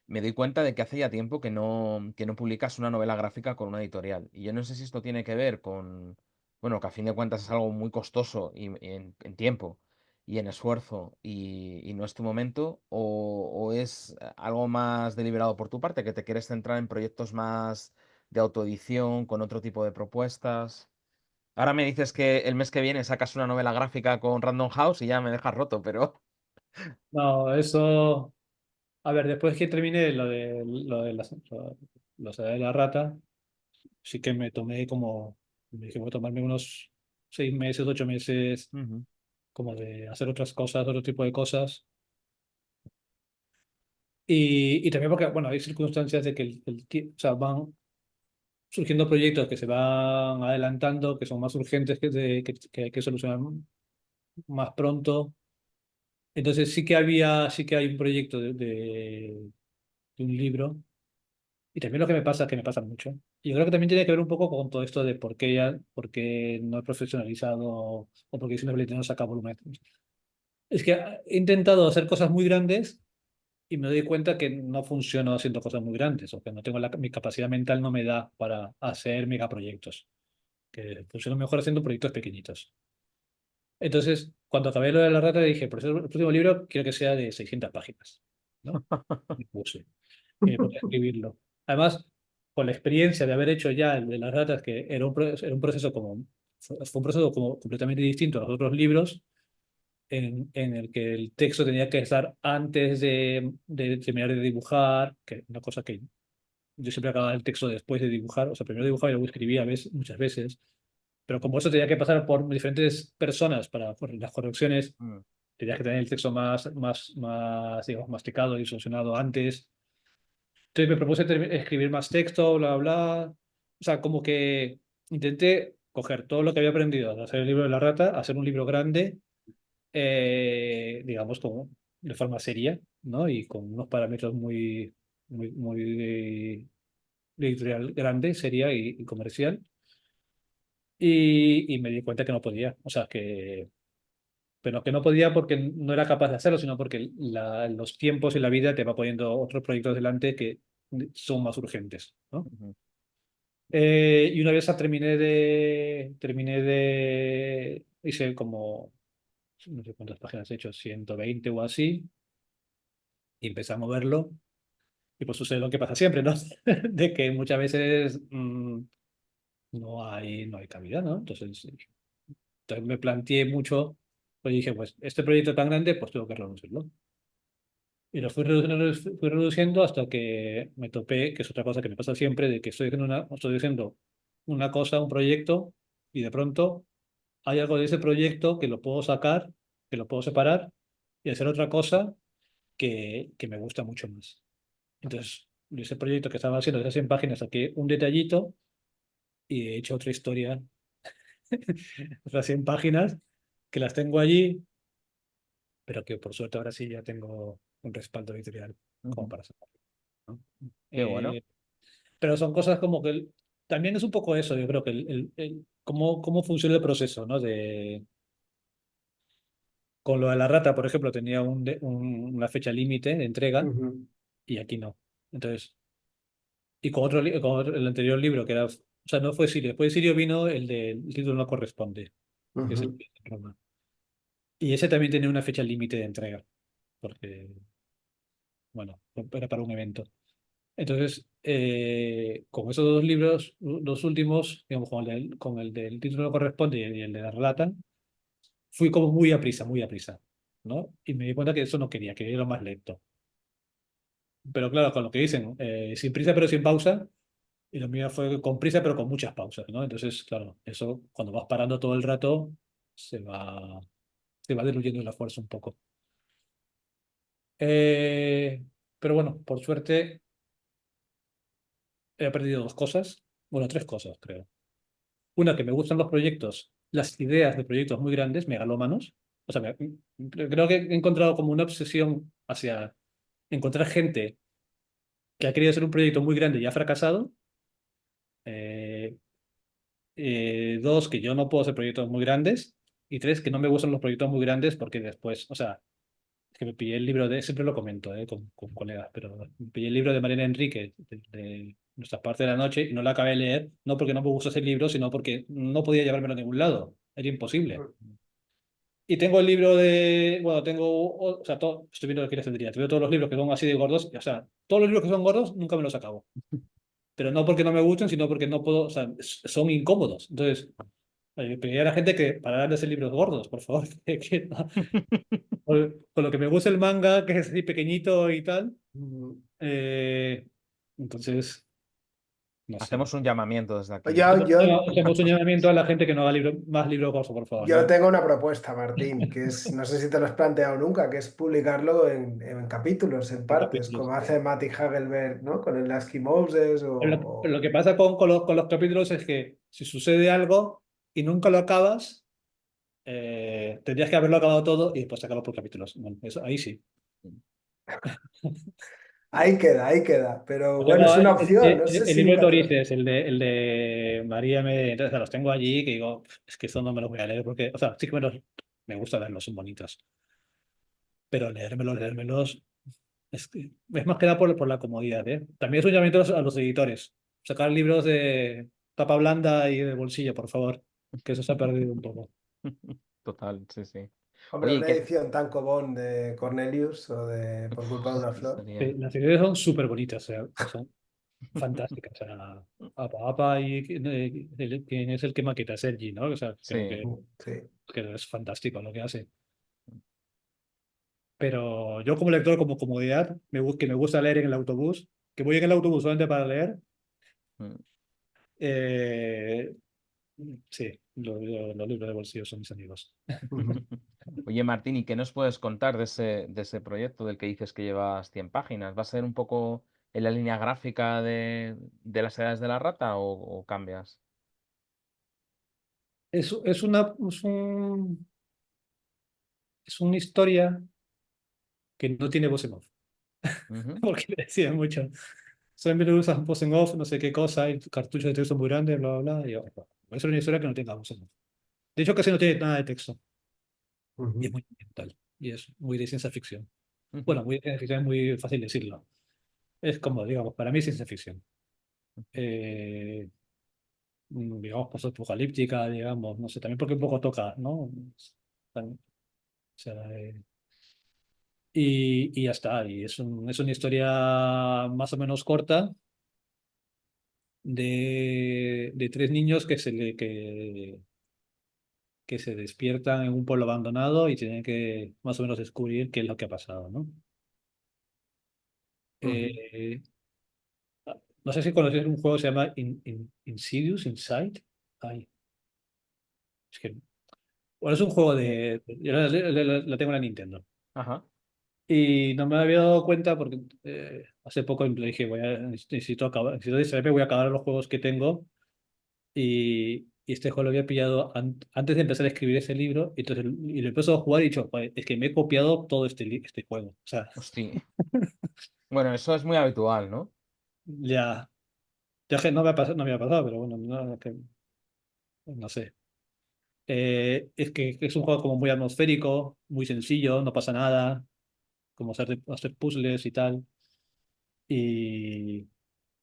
me doy cuenta de que hace ya tiempo que no publicas una novela gráfica con una editorial. Y yo no sé si esto tiene que ver con, bueno, que a fin de cuentas es algo muy costoso y en tiempo y en esfuerzo y no es tu momento, o es algo más deliberado por tu parte, que te quieres centrar en proyectos más de autoedición, con otro tipo de propuestas. Ahora me dices que el mes que viene sacas una novela gráfica con Random House y ya me dejas roto, pero... No, eso. A ver, después que terminé lo de la rata, sí que me tomé como. Me dije, voy a tomarme unos 6 meses, 8 meses, Ujú. como de hacer otras cosas, otro tipo de cosas. Y también porque, bueno, hay circunstancias de que o sea, van surgiendo proyectos que se van adelantando, que son más urgentes que hay que solucionar más pronto. Entonces sí que hay un proyecto de un libro. Y también lo que me pasa, que me pasa mucho. Y yo creo que también tiene que ver un poco con todo esto de por qué no he profesionalizado o por qué simplemente no saca volumen. Es que he intentado hacer cosas muy grandes y me doy cuenta que no funciono haciendo cosas muy grandes o que no tengo mi capacidad mental no me da para hacer megaproyectos, que funciono mejor haciendo proyectos pequeñitos. Entonces, cuando acabé lo de la rata, dije, por eso el próximo libro quiero que sea de 600 páginas, ¿no? Y puse, y me puse a escribirlo. Además, con la experiencia de haber hecho ya el de las ratas, que era un proceso como, fue un proceso como completamente distinto a los otros libros, en el que el texto tenía que estar antes de terminar de dibujar, que una cosa que yo siempre acababa el texto después de dibujar, o sea, primero dibujaba y luego escribía muchas veces, pero como eso tenía que pasar por diferentes personas para por las correcciones, Mm. tenía que tener el texto más digamos, masticado y solucionado antes. Entonces me propuse escribir más texto, bla, bla, bla. O sea, como que intenté coger todo lo que había aprendido de hacer el libro de la rata, hacer un libro grande, digamos, como de forma seria, ¿no? Y con unos parámetros muy de editorial grande, seria y comercial. Y me di cuenta que no podía. O sea, que pero que no podía porque no era capaz de hacerlo, sino porque los tiempos y la vida te va poniendo otros proyectos delante que son más urgentes, ¿no? Ujú. Y una vez hice como, no sé cuántas páginas he hecho, 120 o así, y empecé a moverlo, y pues sucede lo que pasa siempre, ¿no? De que muchas veces no hay cabida, ¿no? Entonces me planteé mucho, pues dije, pues este proyecto tan grande, pues tengo que reducirlo. Y lo fui reduciendo hasta que me topé, que es otra cosa que me pasa siempre, de que estoy haciendo una cosa, un proyecto, y de pronto hay algo de ese proyecto que lo puedo sacar, que lo puedo separar y hacer otra cosa que me gusta mucho más. Entonces, de ese proyecto que estaba haciendo de esas 100 páginas, saqué un detallito y he hecho otra historia, otras 100 páginas, que las tengo allí, pero que por suerte ahora sí ya tengo un respaldo editorial como Ujú. para sacarlo, ¿no? Qué bueno. Pero son cosas como que también es un poco eso, yo creo que cómo funciona el proceso, ¿no? Con lo de la rata, por ejemplo, tenía una fecha límite de entrega Ujú, y aquí no. Entonces, y el anterior libro, que era, o sea, no fue Sirio, después de Sirio vino el título no corresponde, que es el ujú. de Roma. Y ese también tenía una fecha límite de entrega, porque, bueno, era para un evento. Entonces, con esos dos libros, los últimos, digamos, con el del título no corresponde y el de la relata, fui como muy a prisa, ¿no? Y me di cuenta que eso no quería ir lo más lento. Pero claro, con lo que dicen, sin prisa pero sin pausa, y lo mío fue con prisa pero con muchas pausas, ¿no? Entonces, claro, eso cuando vas parando todo el rato, se va, se va diluyendo la fuerza un poco. Eh, pero bueno, por suerte he aprendido dos cosas, bueno, tres cosas, creo. Una, que me gustan los proyectos, las ideas de proyectos muy grandes, megalómanos. O sea, creo que he encontrado como una obsesión hacia encontrar gente que ha querido hacer un proyecto muy grande y ha fracasado. Eh, Dos, que yo no puedo hacer proyectos muy grandes. Y tres, que no me gustan los proyectos muy grandes porque después, o sea, es que me pillé el libro siempre lo comento con colegas, pero me pillé el libro de Mariana Enrique, de Nuestra parte de la noche, y no lo acabé de leer, no porque no me gustó ese libro, sino porque no podía llevármelo a ningún lado. Era imposible. Y tengo el libro bueno, o sea, estoy viendo lo que quieres tendría. Tengo todos los libros que son así de gordos, o sea, todos los libros que son gordos nunca me los acabo. Pero no porque no me gusten, sino porque no puedo, o sea, son incómodos. Entonces, pedí a la gente que pararan de hacer libros gordos, por favor. Con lo que me gusta el manga, que es así pequeñito y tal. Ujú. eh, entonces, no sé. Hacemos un llamamiento desde aquí, ¿eh? Yo, yo, Hacemos un llamamiento a la gente que no haga más libros gordos, por favor, yo ¿no? tengo una propuesta, Martín, que es, no sé si te lo has planteado nunca, que es publicarlo en capítulos, en En partes, capítulos. como hace Matti Hagelberg, ¿no? Con el Lasky Moses Pero lo que pasa con los capítulos es que si sucede algo y nunca lo acabas, tendrías que haberlo acabado todo y después sacarlo por capítulos. Bueno, eso, ahí sí. Ahí queda, ahí queda. Pero bueno, es Tengo una el, opción, no el- sé el si libro de nunca te lo... Torices, el de María me. Entonces los tengo allí que digo, es que eso no me los voy a leer porque, o sea, sí que me gusta leerlos, son bonitos. Pero leérmelos, es más que nada por la comodidad, ¿eh? También es un llamamiento a los editores. Sacar libros de tapa blanda y de bolsillo, por favor, que eso se ha perdido un poco. Total, sí, sí. Hombre, Oye, ¿y una qué? edición tan común de Cornelius o de Por culpa de una flor. Sería... Las ideas son súper bonitas, o sea, son fantásticas. O sea, Apa y quién es el que maqueta Sergi, ¿no? O sea, creo Sí. Sí. que es fantástico lo que hace. Pero yo como lector, como comodidad, que me gusta leer en el autobús, que voy en el autobús solamente para leer, Mm. eh, sí, los libros de bolsillo son mis amigos. Ujú. Oye, Martín, ¿y qué nos puedes contar de ese proyecto del que dices que llevas 100 páginas? ¿Va a ser un poco en la línea gráfica de las edades de la rata o cambias? Es una historia que no tiene voz en off, Ujú. porque le decían mucho. Siempre usas voz en off, no sé qué cosa, y cartuchos de texto muy grandes, bla, bla, bla. Y yo, "Bueno, es una historia que no tenga voz en off". De hecho, casi no tiene nada de texto. y es Ujú. muy ambiental, y es muy de ciencia ficción. Ujú. Bueno, muy de ciencia ficción es muy fácil decirlo. Es como, digamos, para mí es ciencia ficción. Eh, digamos, post-apocalíptica, digamos, no sé, también porque un poco toca, ¿no? O sea, y ya está, y es una historia más o menos corta de tres niños que se despiertan en un pueblo abandonado y tienen que más o menos descubrir qué es lo que ha pasado, ¿no? Ujú. Eh, no sé si conoces un juego que se llama Insidious, Inside. Ay, es que, bueno, es un juego Eh, yo la tengo en la Nintendo. Ajá. Y no me había dado cuenta porque hace poco le dije, necesito distraerme, voy a acabar los juegos que tengo. Y este juego lo había pillado antes de empezar a escribir ese libro. Y lo empezó a jugar y he dicho, "Joder, es que me he copiado todo este juego. O sea, Hostia. Bueno, eso es muy habitual, ¿no? ya, ya que no me ha pasado, no me ha pasado, pero bueno, no sé. Es que es un juego como muy atmosférico, muy sencillo, no pasa nada, como hacer puzzles y tal. Y,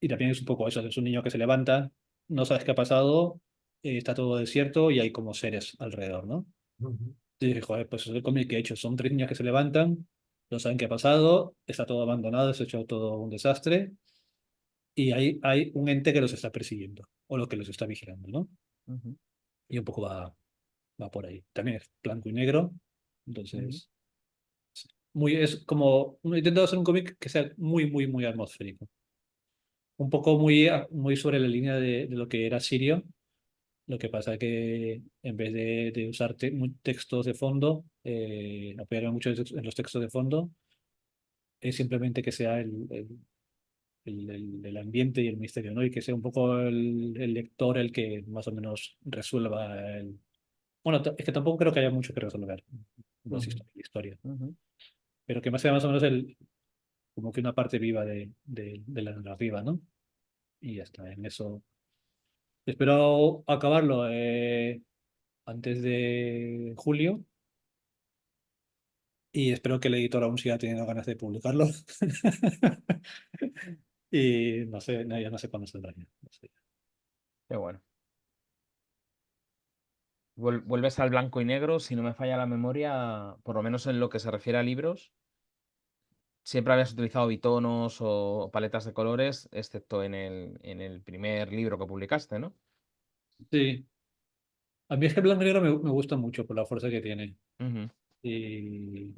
y también es un poco eso, es un niño que se levanta, no sabes qué ha pasado, está todo desierto y hay como seres alrededor, ¿no? Ujú. Y dije, joder, pues es el cómic que he hecho. Son tres niñas que se levantan, no saben qué ha pasado, está todo abandonado, se ha hecho todo un desastre y hay un ente que los está persiguiendo o lo que los está vigilando, ¿no? Ujú, Y un poco va por ahí. También es blanco y negro, ujú, entonces es como, intento hacer un cómic que sea muy, muy, muy atmosférico. Un poco muy sobre la línea de lo que era Sirio. Lo que pasa que en vez de usar textos de fondo, apoyarme mucho en los textos de fondo, es simplemente que sea el ambiente y el misterio, ¿no? Y que sea un poco el lector el que más o menos resuelva el... Bueno, es que tampoco creo que haya mucho que resolver en la Ujú. historia, ujú, pero que más sea más o menos como que una parte viva de la narrativa, ¿no? Y ya está, en eso. Espero acabarlo antes de julio. Y espero que el editor aún siga teniendo ganas de publicarlo. Y no sé, no, ya no sé cuándo saldrá ya. No sé. qué bueno. Vuelves al blanco y negro, si no me falla la memoria, por lo menos en lo que se refiere a libros, siempre habías utilizado bitonos o paletas de colores, excepto en el primer libro que publicaste, ¿no? Sí, a mí es que el blanco y negro me gusta mucho por la fuerza que tiene. Ujú, Y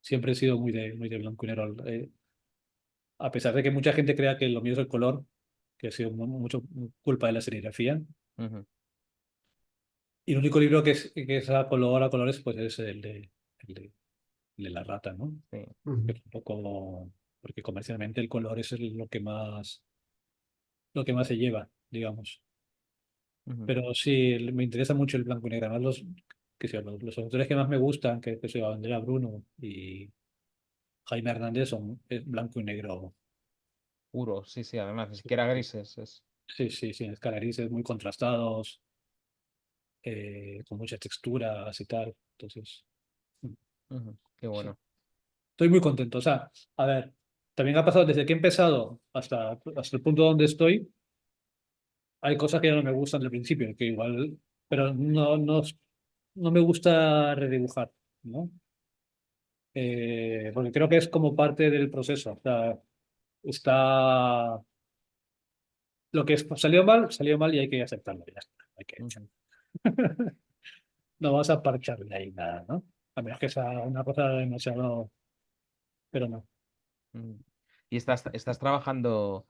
siempre he sido muy de blanco y negro. A pesar de que mucha gente crea que lo mío es el color, que ha sido mucho culpa de la serigrafía. ujú, Y el único libro que es a colores, pues es el de la rata, ¿no? sí, Que Ujú. es un poco, porque comercialmente el color es lo que más se lleva, digamos. ujú, Pero sí, me interesa mucho el blanco y negro. Además, los autores que más me gustan, que soy Andrea Bruno y Jaime Hernández, son blanco y negro. puro, sí, sí, además, ni Sí, siquiera grises, es. sí, sí, sí, escalaristas muy contrastados, con muchas texturas y tal. Entonces, mm, Ujú, qué sí, bueno. estoy muy contento. O sea, a ver, también ha pasado desde que he empezado hasta el punto donde estoy. Hay cosas que ya no me gustan del principio, que igual, pero no me gusta redibujar, ¿no? Porque creo que es como parte del proceso. O sea, está salió mal y hay que aceptarlo. Ya está, Ujú, no vas a parcharle ahí nada, ¿no? A menos que sea una cosa demasiado, pero no. ujú. Y estás trabajando,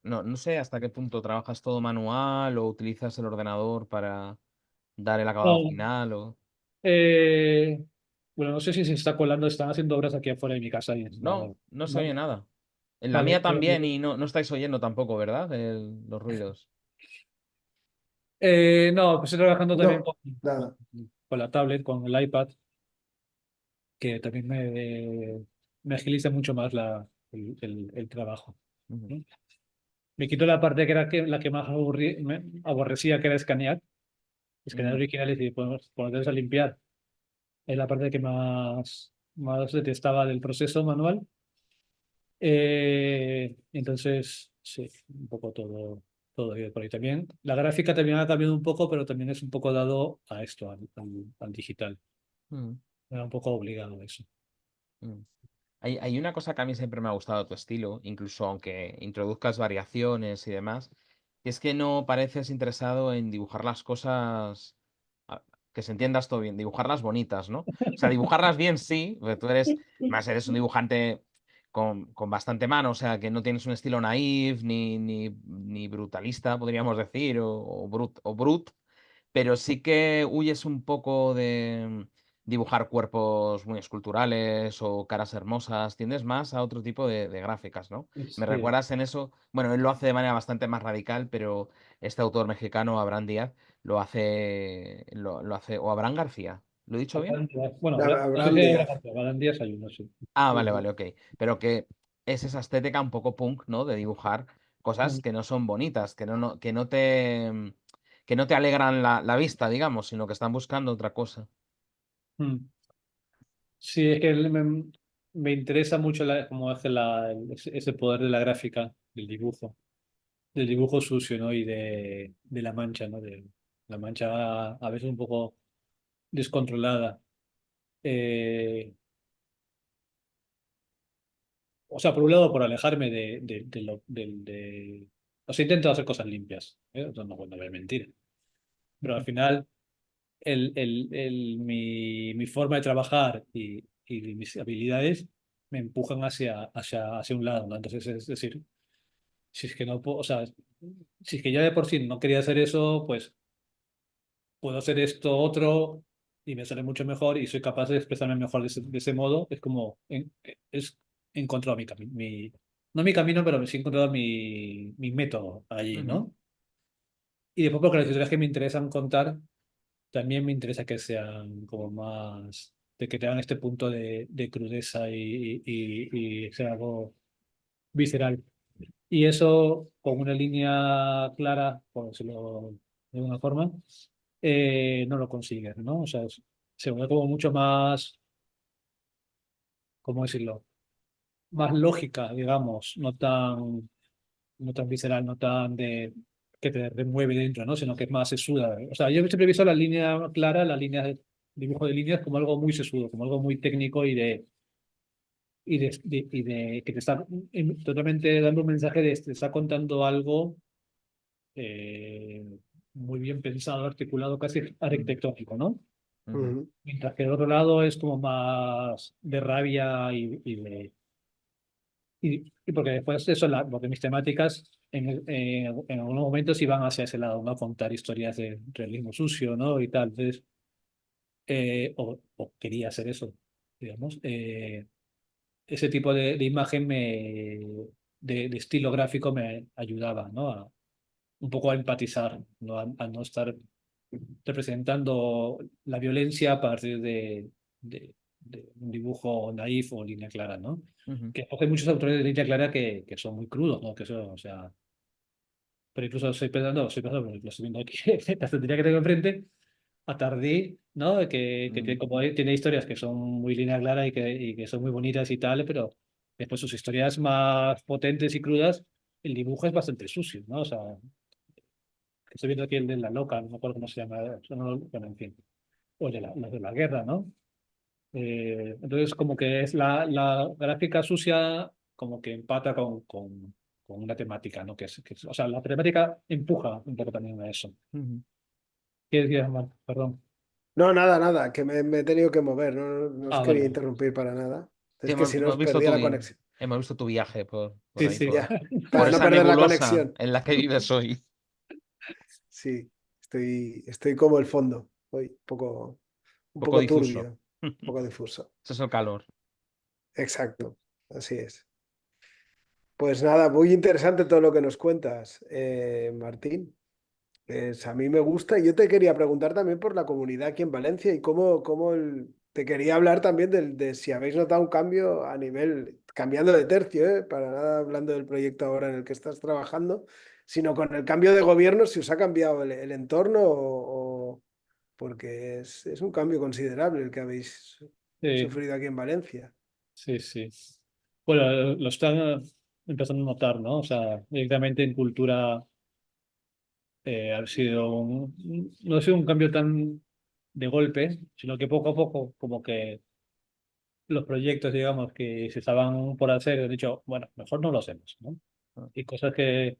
no sé hasta qué punto trabajas todo manual o utilizas el ordenador para dar el acabado No, final o. eh, bueno, no sé si se está colando, están haciendo obras aquí afuera de mi casa y No, no, no se oye no, nada. En la vale, mía también y no estáis oyendo tampoco, ¿verdad? Los ruidos. no, pues estoy trabajando también No, nada. con la tablet, con el iPad, que también me agiliza mucho más el trabajo, Ujú, ¿no? Me quito la parte que era la que más me aborrecía, que era escanear ujú, originales y ponerlos a limpiar. Es la parte que más detestaba del proceso manual. Entonces, sí, un poco todo ido por ahí también. La gráfica también ha cambiado un poco, pero también es un poco dado a esto, al digital. Mm, Era un poco obligado a eso. mm. Hay una cosa que a mí siempre me ha gustado de tu estilo, incluso aunque introduzcas variaciones y demás, y es que no pareces interesado en dibujar las cosas, a- que se entiendas todo bien, dibujarlas bonitas, ¿no? O sea, dibujarlas bien sí, porque tú eres un dibujante con bastante mano, o sea, que no tienes un estilo naif ni brutalista, podríamos decir, o brut, pero sí que huyes un poco de dibujar cuerpos muy esculturales o caras hermosas, tiendes más a otro tipo de gráficas, ¿no? ¿Me Sí, recuerdas en eso? Bueno, él lo hace de manera bastante más radical, pero este autor mexicano, Abraham Díaz, lo hace, o Abraham García, ¿lo he dicho bien? bueno, no sé Abraham si hay Díaz. Abraham Díaz hay uno, sí. Ah, vale, Ujú. vale, ok. Pero que es esa estética un poco punk, ¿no? De dibujar cosas Mm, que no son bonitas, que no te alegran la vista, digamos, sino que están buscando otra cosa. mm. Sí, es que me interesa mucho cómo hace ese poder de la gráfica, del dibujo sucio, ¿no? Y de la mancha, ¿no? De la mancha a veces un poco descontrolada. Eh, o sea, por un lado, por alejarme de lo, o sea, intento hacer cosas limpias, ¿eh? No, no voy a mentir. Pero al final, mi forma de trabajar y mis habilidades me empujan hacia un lado, ¿no? Entonces, es decir, si es que no puedo, o sea, si es que ya de por sí no quería hacer eso, pues puedo hacer esto otro y me sale mucho mejor y soy capaz de expresarme mejor de ese modo. Es como, he encontrado no mi camino, pero sí he encontrado mi método allí, Ujú, ¿no? Y después porque las historias que me interesan contar, también me interesa que sean como más, de que tengan este punto de crudeza y sea algo visceral. Y eso con una línea clara, por decirlo de alguna forma, no lo consigues, ¿no? O sea, se vuelve como mucho más, ¿cómo decirlo? Más lógica, digamos, no tan visceral, no tan que te remueve dentro, ¿no? Sino que es más sesuda. O sea, yo siempre he visto la línea clara, la línea de dibujo de líneas como algo muy sesudo, como algo muy técnico y de que te está totalmente dando un mensaje te está contando algo eh, muy bien pensado, articulado, casi ujú, arquitectónico, ¿no? ujú, Ujú. Mientras que el otro lado es como más de rabia y porque después eso, porque mis temáticas en algunos momentos iban hacia ese lado, ¿no? Contar historias de realismo sucio, ¿no? Y tal. Entonces, o quería hacer eso, digamos. Ese tipo de imagen de estilo gráfico me ayudaba, ¿no? Un poco a empatizar, ¿no? A no estar representando la violencia a partir de un dibujo naif o línea clara, ¿no? ujú, Que hay muchos autores de línea clara que son muy crudos, ¿no? Que eso, o sea, pero incluso estoy pensando, lo estoy viendo aquí, la tendría que tengo enfrente, a Tardí, ¿no? Que tiene, ujú, tiene historias que son muy línea clara y que son muy bonitas y tal, pero después sus historias más potentes y crudas, el dibujo es bastante sucio, ¿no? O sea, estoy viendo aquí el de La Loca, no me acuerdo cómo se llama, bueno, en fin, o los de la guerra, ¿no? Entonces, como que es la gráfica sucia, como que empata con una temática, ¿no? O sea, la temática empuja un poco también a eso. ujú. ¿Qué decías, Marc? Perdón. No, nada, nada, que me he tenido que mover, no os Ah, vale, quería vale. interrumpir para nada. Sí, Es que si no os perdía la conexión. hemos visto tu viaje por Sí, ahí, sí. Ya, por para no esa perder la nebulosa conexión. en la que vives hoy. Sí, estoy como el fondo, hoy, un Poco poco difuso. turbio, un poco difuso. Eso es el calor. Exacto, así es. Pues nada, muy interesante todo lo que nos cuentas, Martín. A mí me gusta y yo te quería preguntar también por la comunidad aquí en Valencia y te quería hablar también de si habéis notado un cambio a nivel, cambiando de tercio, para nada hablando del proyecto ahora en el que estás trabajando, sino con el cambio de gobierno, si os ha cambiado el entorno porque es un cambio considerable el que habéis Sí, sufrido aquí en Valencia. sí, sí. Bueno, lo están empezando a notar, ¿no? O sea, directamente en cultura no ha sido un cambio tan de golpe, sino que poco a poco, como que los proyectos, digamos, que se estaban por hacer, han dicho, bueno, mejor no lo hacemos, ¿no? Ah, Y cosas que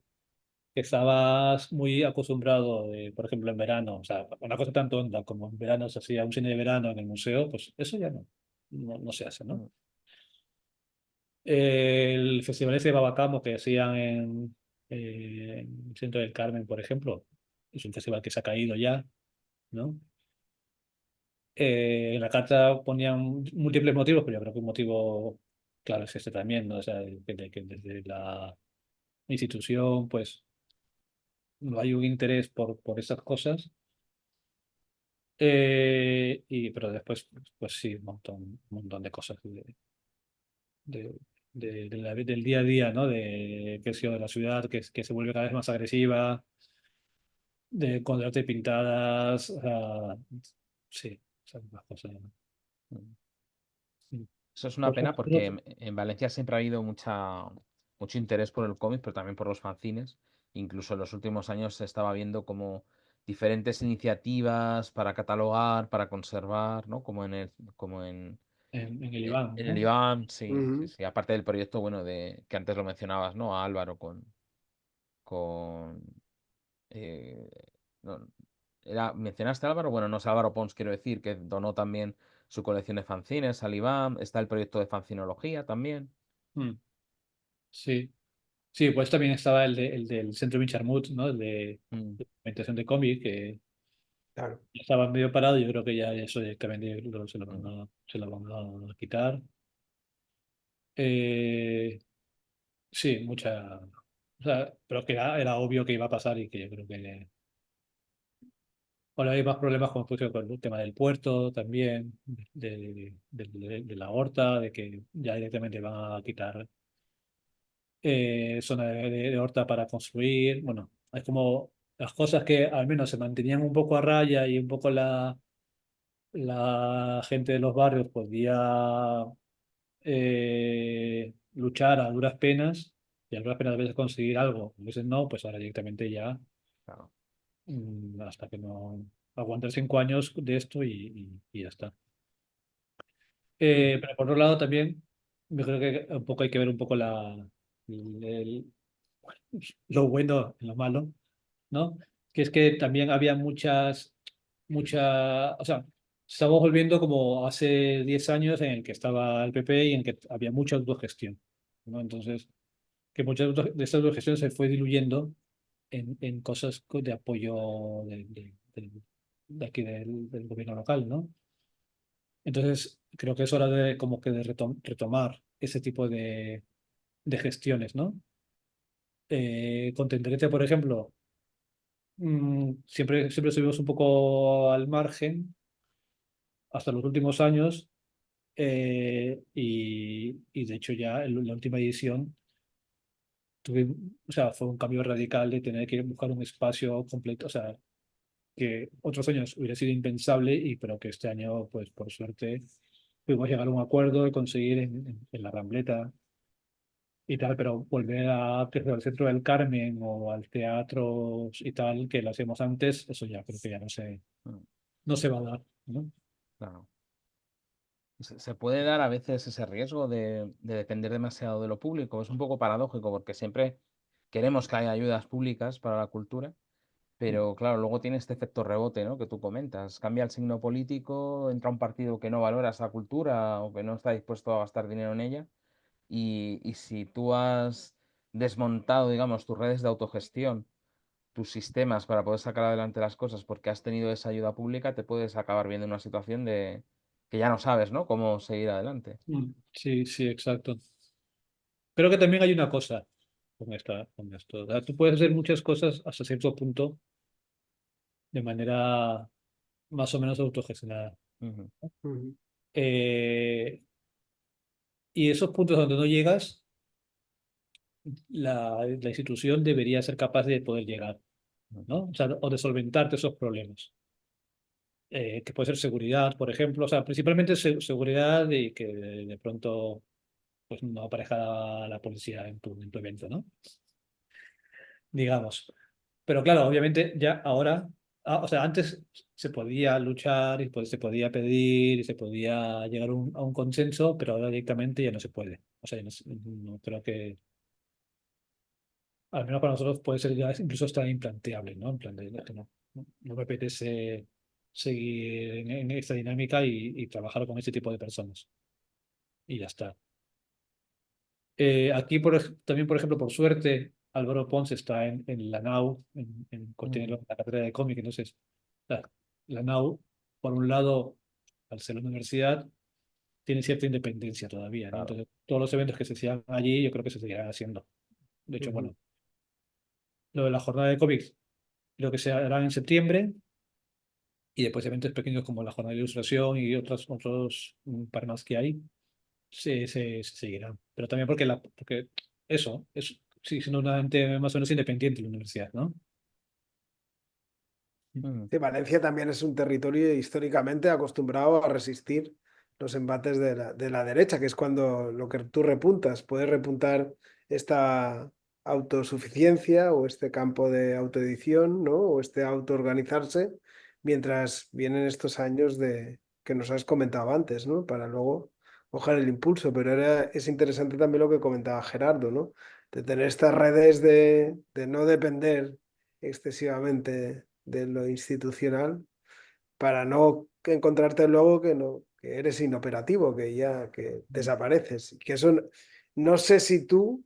estabas muy acostumbrado, por ejemplo, en verano, o sea, una cosa tan tonta como en verano se hacía un cine de verano en el museo, pues eso ya no se hace, ¿no? mm, El festival ese de Babacamo que hacían en el Centro del Carmen, por ejemplo, es un festival que se ha caído ya, ¿no? En la carta ponían múltiples motivos, pero yo creo que un motivo claro es este también, ¿no? O sea, que desde la institución, pues, no hay un interés por esas cosas. Pero después, pues sí, un montón de cosas de, del día a día, ¿no? De que ha sido de la ciudad, que se vuelve cada vez más agresiva, de encontrarte pintadas, sí, esas más cosas. mm. Mm. Eso es una Por pena ejemplo, porque en Valencia siempre ha habido mucho interés por el cómic, pero también por los fanzines. Incluso en los últimos años se estaba viendo como diferentes iniciativas para catalogar, para conservar, ¿no? en el Iván, En el ¿no? IBAM, sí, sí, Ujú. sí. Aparte del proyecto, bueno, que antes lo mencionabas, ¿no? A Álvaro con eh, no, ¿mencionaste a Álvaro? Bueno, no es Álvaro Pons, quiero decir, que donó también su colección de fanzines al IBAM. Está el proyecto de fanzinología también. Mm, sí. Sí, pues también estaba el del Centro Micharmut, ¿no? El Mm, de documentación de cómics, que Claro. ya estaba medio parado. Yo creo que ya eso directamente mm. se lo van a quitar. Eh, sí, mucha. O sea, pero que era obvio que iba a pasar y que yo creo que. Ahora hay más problemas como por ejemplo, con el tema del puerto también, de la horta, de que ya directamente van a quitar zona de horta para construir. Bueno, es como las cosas que al menos se mantenían un poco a raya y un poco la gente de los barrios podía luchar a duras penas y a duras penas a veces conseguir algo, a veces no, pues ahora directamente ya Claro. hasta que no aguantar 5 años de esto y ya está. Mm, Pero por otro lado también, yo creo que un poco hay que ver un poco el- lo bueno y lo malo, ¿no? Que es que también había o sea, estamos volviendo como hace 10 años en el que estaba el PP y en que había mucha autogestión, ¿no? Entonces, que muchas de esta autogestión se fue diluyendo en cosas de apoyo de aquí del gobierno local, ¿no? Entonces, creo que es hora de como que de retomar ese tipo de gestiones, ¿no? Con Tenderete, por ejemplo, siempre estuvimos un poco al margen hasta los últimos años y de hecho ya en la última edición o sea, fue un cambio radical de tener que buscar un espacio completo, o sea, que otros años hubiera sido impensable pero que este año, pues por suerte, pudimos llegar a un acuerdo y conseguir en la Rambleta y tal, pero volver que sea, al centro del Carmen o al teatro y tal, que lo hacíamos antes, eso ya creo que ya mm, no se va a dar, ¿no? claro. Se puede dar a veces ese riesgo de depender demasiado de lo público. Es un poco paradójico porque siempre queremos que haya ayudas públicas para la cultura, pero claro, luego tiene este efecto rebote, ¿no? Que tú comentas. Cambia el signo político, entra un partido que no valora esa cultura o que no está dispuesto a gastar dinero en ella. Y si tú has desmontado, digamos, tus redes de autogestión, tus sistemas para poder sacar adelante las cosas porque has tenido esa ayuda pública, te puedes acabar viendo en una situación de que ya no sabes, ¿no? Cómo seguir adelante. Sí, sí, exacto. Creo que también hay una cosa con esto. O sea, tú puedes hacer muchas cosas hasta cierto punto de manera más o menos autogestionada. Ujú, Ujú. Eh, y esos puntos donde no llegas, la institución debería ser capaz de poder llegar, ujú, ¿no? O sea, o de solventarte esos problemas. que puede ser seguridad, por ejemplo, o sea, principalmente seguridad y que de pronto pues no aparezca la policía en tu evento, ¿no? Digamos. Pero claro, obviamente ya ahora, o sea, antes se podía luchar y pues se podía pedir y se podía llegar a un consenso, pero ahora directamente ya no se puede. O sea, no creo que, al menos para nosotros puede ser ya incluso hasta implanteable, ¿no? En plan de, "Es que no me apetece seguir en esta dinámica y trabajar con este tipo de personas. Y ya está. Aquí también, por ejemplo, por suerte, Álvaro Pons está en la NAU, tiene Mm, la carrera de cómic, entonces la NAU, por un lado, al ser la universidad, tiene cierta independencia todavía, ¿no? claro. Entonces, todos los eventos que se hacían allí, yo creo que se seguirán haciendo. De hecho, Ujú. bueno, lo de la jornada de cómics, creo que se hará en septiembre, y después eventos pequeños como la jornada de ilustración y otros par más que hay, se seguirán. Pero también porque eso, sí, siendo una ente más o menos independiente la universidad, ¿no? Mm, Sí, Valencia también es un territorio históricamente acostumbrado a resistir los embates de la derecha, que es cuando lo que tú repuntas, puedes repuntar esta autosuficiencia o este campo de autoedición, ¿no? O este autoorganizarse, mientras vienen estos años de que nos has comentado antes, ¿no? Para luego coger el impulso. Pero es interesante también lo que comentaba Gerardo, ¿no? De tener estas redes de no depender excesivamente de lo institucional para no encontrarte luego que no, que eres inoperativo, que ya que desapareces. Que eso no sé si tú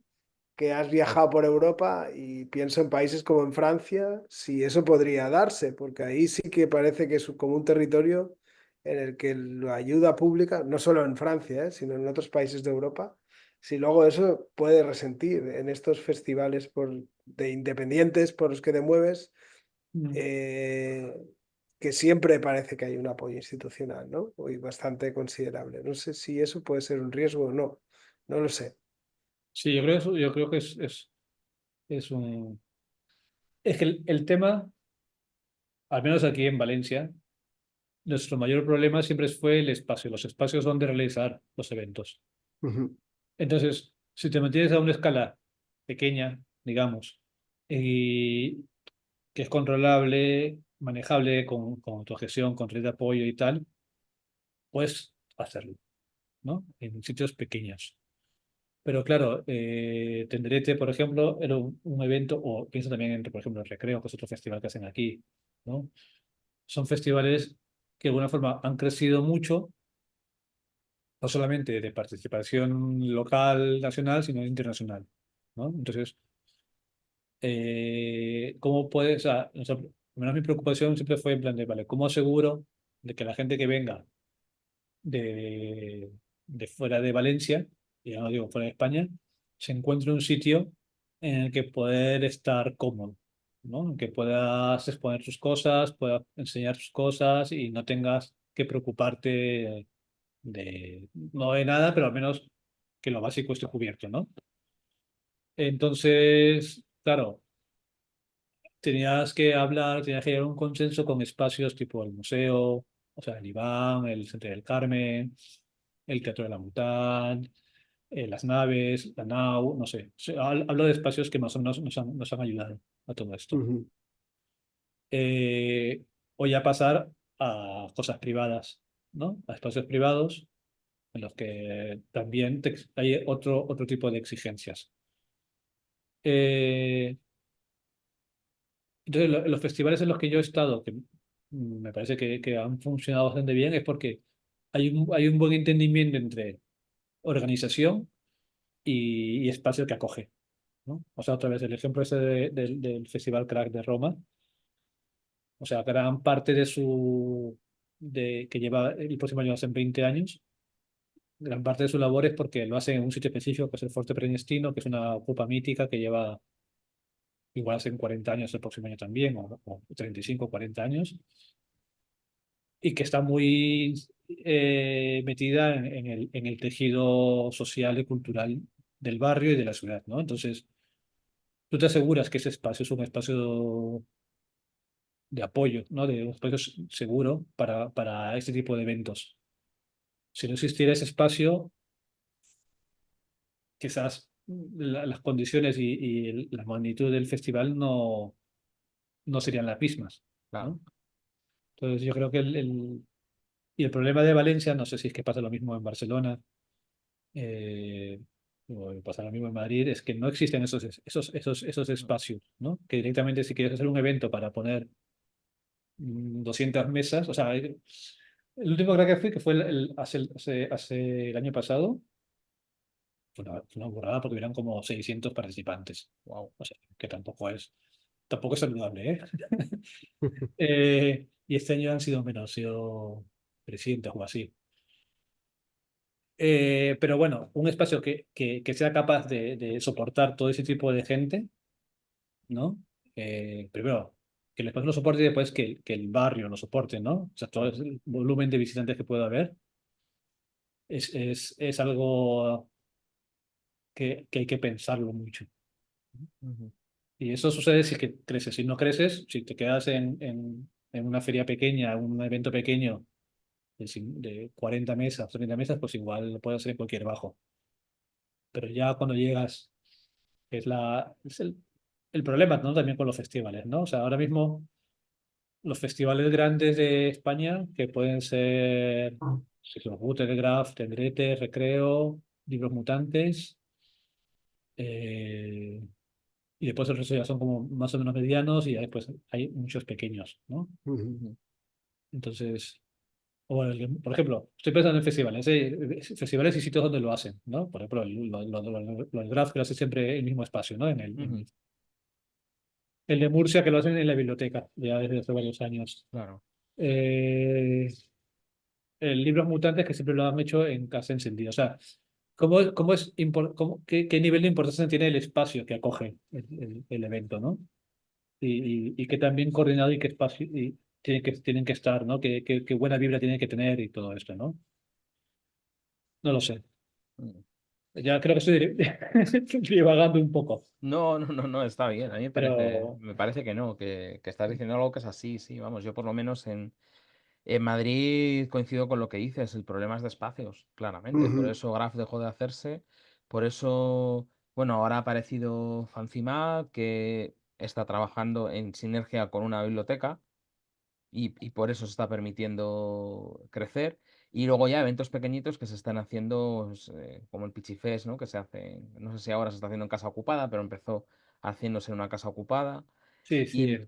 que has viajado por Europa y pienso en países como en Francia, si eso podría darse, porque ahí sí que parece que es como un territorio en el que la ayuda pública, no solo en Francia, sino en otros países de Europa, si luego eso puede resentir en estos festivales de independientes por los que te mueves, Mm. eh, que siempre parece que hay un apoyo institucional, ¿no? Y bastante considerable. No sé si eso puede ser un riesgo o no, no lo sé. Sí, yo creo que es un... Es que el tema, al menos aquí en Valencia, nuestro mayor problema siempre fue el espacio, los espacios donde realizar los eventos. Ujú, Entonces, si te mantienes a una escala pequeña, digamos, y que es controlable, manejable con autogestión, con red de apoyo y tal, puedes hacerlo, ¿no? En sitios pequeños. Pero claro, Tenderete, por ejemplo, era un evento, o pienso también en, por ejemplo, el Recreo, que es otro festival que hacen aquí, ¿no? Son festivales que de alguna forma han crecido mucho, no solamente de participación local, nacional, sino internacional, ¿no? Entonces, ¿cómo puedes, al menos mi preocupación siempre fue en plan de, vale, ¿cómo aseguro de que la gente que venga de, de fuera de Valencia, ya no digo fuera de España, se encuentre un sitio en el que poder estar cómodo, ¿no? En que puedas exponer tus cosas, puedas enseñar tus cosas y no tengas que preocuparte no de nada, pero al menos que lo básico esté cubierto, ¿no? Entonces, claro, tenías que llegar a un consenso con espacios tipo el museo, o sea, el Iván, el Centro del Carmen, el Teatro de la Mutant, las naves, la nau, no sé. Hablo de espacios que más o menos nos han ayudado a todo esto. ujú, Eh, o ya pasar a cosas privadas, ¿no? A espacios privados en los que también hay otro tipo de exigencias. Eh, Entonces, los festivales en los que yo he estado, que me parece que han funcionado bastante bien, es porque hay un buen entendimiento entre organización y espacio que acoge, ¿no? O sea, otra vez el ejemplo ese del Festival Crack de Roma, o sea, gran parte que lleva el próximo año hacen 20 años, gran parte de su labor es porque lo hacen en un sitio específico, que es el Forte Preñestino, que es una copa mítica que lleva igual hacen 40 años el próximo año también, o 35 o 40 años, y que está muy metida en el tejido social y cultural del barrio y de la ciudad, ¿no? Entonces, tú te aseguras que ese espacio es un espacio de apoyo, ¿no? De un espacio seguro para este tipo de eventos. Si no existiera ese espacio, quizás las condiciones y la magnitud del festival no serían las mismas, Claro. ¿no? Entonces yo creo que y el problema de Valencia, no sé si es que pasa lo mismo en Barcelona, eh, o pasa lo mismo en Madrid, es que no existen esos espacios, ¿no? Que directamente si quieres hacer un evento para poner 200 mesas, o sea, el último creo que fui, que fue hace el año pasado, fue una burrada porque eran como 600 participantes. Wow. O sea, que tampoco es saludable, ¿eh? Y este año han sido menos, han sido 300 o así. Pero bueno, un espacio que sea capaz de soportar todo ese tipo de gente, ¿no? Primero, que el espacio lo soporte y después que el barrio lo soporte, ¿no? O sea, todo el volumen de visitantes que pueda haber es algo que hay que pensarlo mucho. Ujú. Y eso sucede si es que creces. Si no creces, si te quedas en una feria pequeña, un evento pequeño de 40 mesas, 30 mesas, pues igual lo puedes hacer en cualquier bajo. Pero ya cuando llegas, es el problema, ¿no? También con los festivales, ¿no? O sea, ahora mismo los festivales grandes de España, que pueden ser Graf, Tendrete, Recreo, Libros Mutantes, eh, y después el resto ya son como más o menos medianos y ya después hay muchos pequeños, ¿no? Ujú. Ujú. Entonces, o por ejemplo, estoy pensando en festivales, festivales y sitios donde lo hacen, ¿no? Por ejemplo, el Graf que lo hace siempre el mismo espacio, ¿no? Ujú. El de Murcia que lo hacen en la biblioteca, ya desde hace varios años. Claro. Eh, el Libros Mutantes que siempre lo han hecho en casa encendida. O sea, qué nivel de importancia tiene el espacio que acoge el evento, ¿no? Y qué tan bien coordinado y qué espacio tienen que estar, ¿no? Qué buena vibra tienen que tener y todo esto, ¿no? No lo sé. Mm. Ya creo que estoy divagando un poco, No, no, no, no, está bien. A mí pero me parece que no, que estás diciendo algo que es así, sí, vamos, yo por lo menos en Madrid coincido con lo que dices, el problema es de espacios, claramente. Por Ujú. eso Graf dejó de hacerse, por eso, bueno, ahora ha aparecido Fancimad, que está trabajando en sinergia con una biblioteca y por eso se está permitiendo crecer. Y luego ya eventos pequeñitos que se están haciendo, pues, como el Pichifest, ¿no? Que se hace, no sé si ahora se está haciendo en casa ocupada, pero empezó haciéndose en una casa ocupada. sí, sí.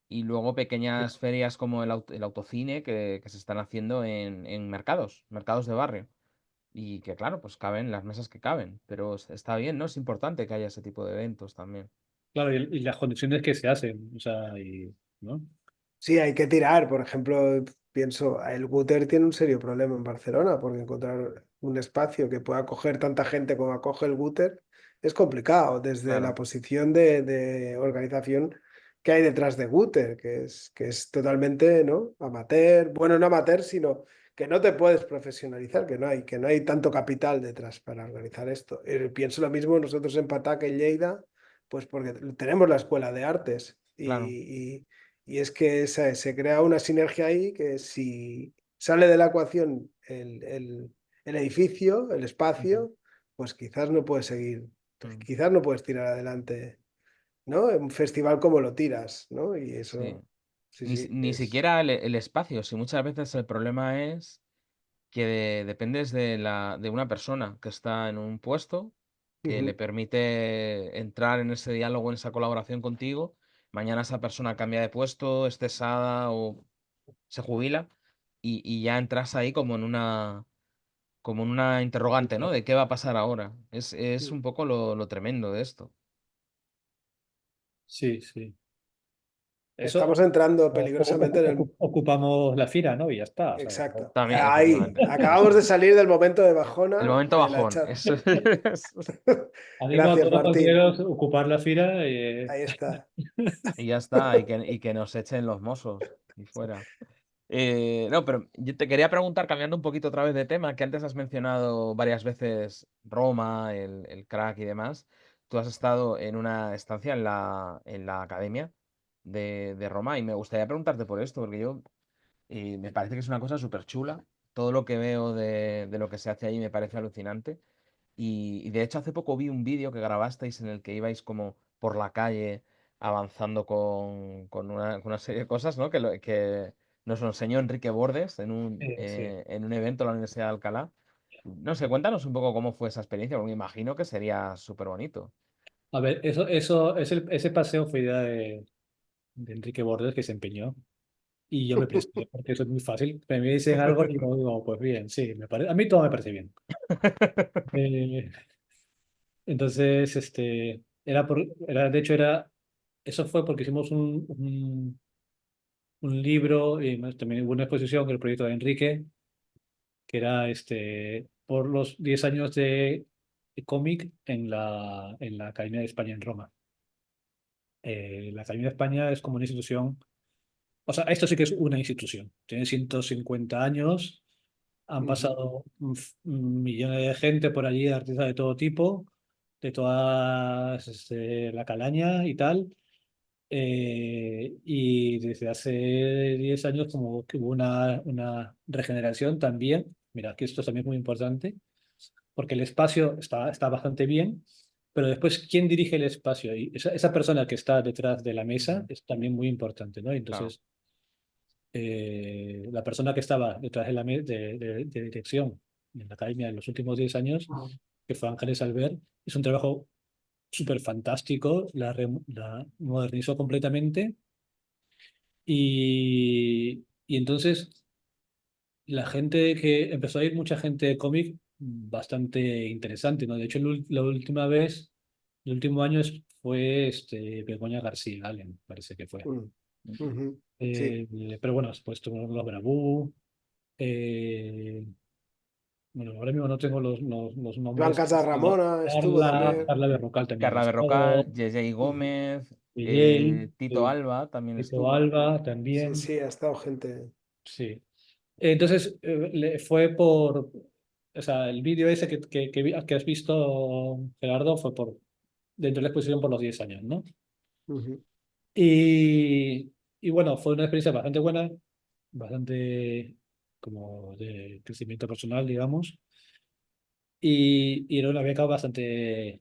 Y luego pequeñas ferias como el autocine que se están haciendo en mercados de barrio. Y que claro, pues caben las mesas que caben, pero está bien, ¿no? Es importante que haya ese tipo de eventos también. Claro, y las condiciones que se hacen, o sea, ¿no? Sí, hay que tirar. Por ejemplo, pienso, el Guter tiene un serio problema en Barcelona porque encontrar un espacio que pueda acoger tanta gente como acoge el Guter es complicado desde la Claro, posición de organización que hay detrás de Guter, que es totalmente, ¿no? Amateur. Bueno, no amateur, sino que no te puedes profesionalizar, que no hay tanto capital detrás para organizar esto. Pienso lo mismo nosotros en Pataca, en Lleida, pues porque tenemos la escuela de artes claro. y es que se crea una sinergia ahí que si sale de la ecuación el edificio, el Ujú. espacio, pues quizás no puedes seguir, pues Mm. quizás no puedes tirar adelante, ¿no? Un festival como lo tiras, ¿no? Y Sí. eso, sí, Ni, sí, ni es... siquiera el espacio, si muchas veces el problema es que dependes de una persona que está en un puesto que le Ujú. permite entrar en ese diálogo, en esa colaboración contigo. Mañana esa persona cambia de puesto, es cesada o se jubila y ya entras ahí como en una interrogante, ¿no? De qué va a pasar ahora. Es un poco lo tremendo de esto. Sí, sí. Estamos Eso entrando peligrosamente en el... ocupamos la fira, ¿no? Y ya está. O sea, Exacto. También, Ahí, efectivamente. Sí, acabamos sí. de salir del momento de El bajona momento de la bajón. charla. Eso animo a Gracias, todos los Martín. hosteleros a ocupar la fira. Ahí está. y ya está. Y que nos echen los mozos y fuera. No, pero yo te quería preguntar, cambiando un poquito otra vez de tema, que antes has mencionado varias veces Roma, el crack y demás. Tú has estado en una estancia en la academia. de Roma y me gustaría preguntarte por esto, porque yo me parece que es una cosa súper chula. Todo lo que veo de lo que se hace ahí me parece alucinante. Y de hecho hace poco vi un vídeo que grabasteis en el que ibais como por la calle avanzando con una serie de cosas, ¿no? Que nos lo enseñó Enrique Bordes Sí. en un evento en la Universidad de Alcalá. No sé, cuéntanos un poco cómo fue esa experiencia, porque me imagino que sería súper bonito. A ver, ese paseo fue idea de Enrique Bordes que se empeñó y yo me presté porque eso es muy fácil. Me dicen algo y yo digo, pues bien, sí, a mí todo me parece bien. Eh, entonces, de hecho eso fue porque hicimos un libro y también hubo una exposición, el proyecto de Enrique, que era por los 10 años de cómic en la Academia de España en Roma. La Academia de España es como una institución, o sea, esto sí que es una institución, tiene 150 años, han Ujú. pasado millones de gente por allí, artistas de todo tipo, de toda la calaña y tal. Y desde hace 10 años como que hubo una regeneración también. Mira, que esto también es muy importante, porque el espacio está bastante bien, pero después, ¿quién dirige el espacio? Y esa persona que está detrás de la mesa Ujú. es también muy importante, ¿no? Claro. Entonces, la persona que estaba detrás de dirección en la academia en los últimos 10 años, que fue Ángeles Albert, es un trabajo súper fantástico, la modernizó completamente y entonces la gente que empezó a ir, mucha gente de cómic bastante interesante, ¿no? De hecho, la última vez, el último año fue Begoña García Allen, parece que fue. Mm. Ujú. Sí. Pero bueno, después tuvimos los Brabú. eh, bueno, ahora mismo no tengo los Joan nombres. Casarramona estuvo también. Carla Berrocal también ha Carla Berrocal, estado. J.J. Ujú. Gómez, Miguel, Tito Alba también Tito estuvo. Alba Sí, también. sí, ha estado gente. Sí. Entonces, fue o sea, el vídeo ese que has visto, Gerardo, fue dentro de la exposición por los 10 años, ¿no? Ujú. Y bueno, fue una experiencia bastante buena, bastante como de crecimiento personal, digamos, y era una beca bastante,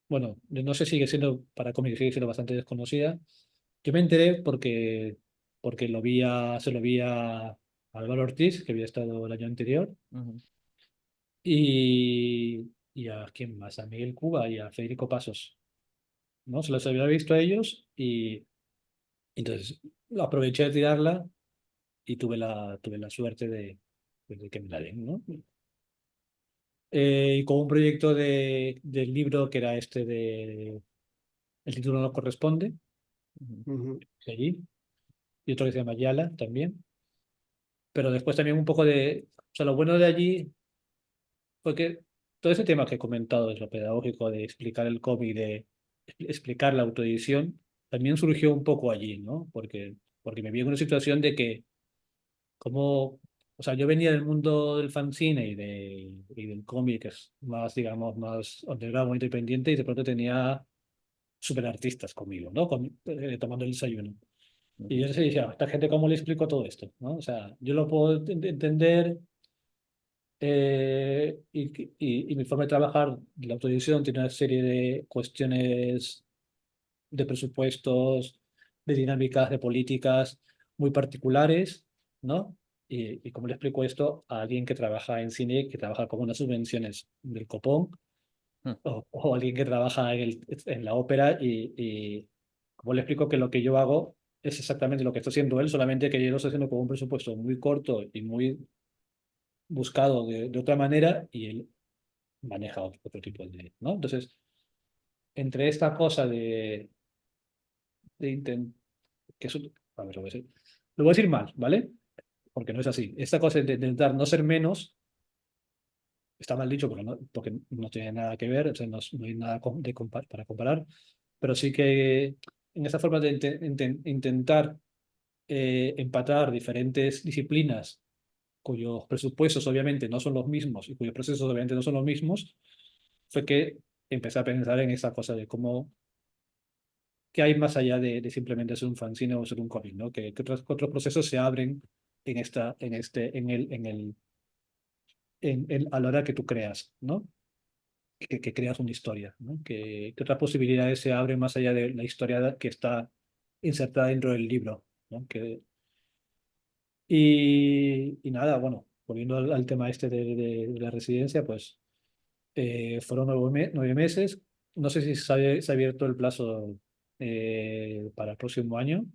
bueno, no sé si sigue siendo para cómics, sigue siendo bastante desconocida. Yo me enteré porque se lo vi a Álvaro Ortiz, que había estado el año anterior, Ujú. y a quién más, a Miguel Cuba y a Federico Pasos, ¿no? Se los había visto a ellos y entonces aproveché de tirarla y tuve la suerte de que me la den, ¿no? Y con un proyecto del libro que era El título no corresponde, Ujú. Ujú. de allí, y otro que se llama Yala también. Pero después también un poco o sea, lo bueno de allí fue que todo ese tema que he comentado de lo pedagógico, de explicar el cómic, de explicar la autoedición, también surgió un poco allí, ¿no? Porque me vi en una situación de que, como, o sea, yo venía del mundo del fanzine y del cómic, que es más, digamos, más underground, más independiente, y de pronto tenía super artistas conmigo, ¿no? Tomando el desayuno. Y yo decía, ¿a esta gente cómo le explico todo esto? ¿No? O sea, yo lo puedo entender. Y mi forma de trabajar, la autoedición, tiene una serie de cuestiones de presupuestos, de dinámicas, de políticas muy particulares, ¿no? Y cómo le explico esto a alguien que trabaja en cine, que trabaja con unas subvenciones del copón, Mm. o alguien que trabaja en la ópera, y cómo le explico que lo que yo hago es exactamente lo que está haciendo él, solamente que yo lo estoy haciendo con un presupuesto muy corto y muy buscado de otra manera, y él maneja otro tipo ¿no? Entonces, entre esta cosa de intentar, que eso, a ver, lo voy a decir mal, ¿vale? Porque no es así. Esta cosa de intentar no ser menos, está mal dicho porque no tiene nada que ver, o sea, no hay nada para comparar, pero sí que en esta forma de intentar empatar diferentes disciplinas cuyos presupuestos obviamente no son los mismos y cuyos procesos obviamente no son los mismos, fue que empecé a pensar en esa cosa de cómo qué hay más allá de simplemente ser un fanzine o ser un cómic, ¿no? Que otros procesos se abren en esta, en este, a la hora que tú creas, ¿no? Que creas una historia, ¿no? Que otras posibilidades se abren más allá de la historia que está insertada dentro del libro, ¿no? Y nada, bueno, volviendo al tema este de la residencia, pues fueron 9 meses. No sé si se ha abierto el plazo para el próximo año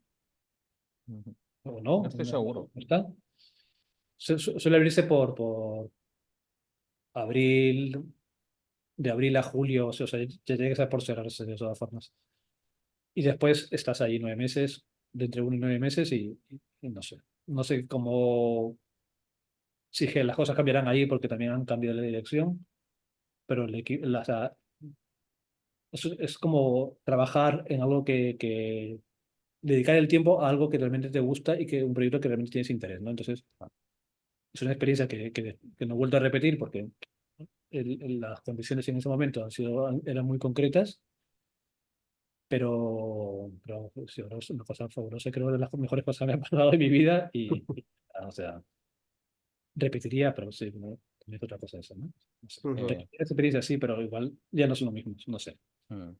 Ujú. o No no. estoy seguro. ¿Está? Suele abrirse por abril, de abril a julio, o sea, ya tiene que ser por cerrarse de todas formas. Y después estás ahí 9 meses, de entre 1 y 9 meses, y no sé. No sé cómo, si que las cosas cambiarán ahí porque también han cambiado la dirección, pero o sea, es como trabajar en algo dedicar el tiempo a algo que realmente te gusta y que un proyecto que realmente tienes interés, ¿no? Entonces, es una experiencia que no he vuelto a repetir porque las condiciones en ese momento eran muy concretas, pero sí, una cosa fabulosa, creo que de las mejores cosas que me han pasado en mi vida o sea, repetiría, pero sí, no, también es otra cosa eso, ¿no? No sé. Ujú. Eh, Repetiría esa experiencia sí, pero igual ya no son lo mismo, no sé. mm.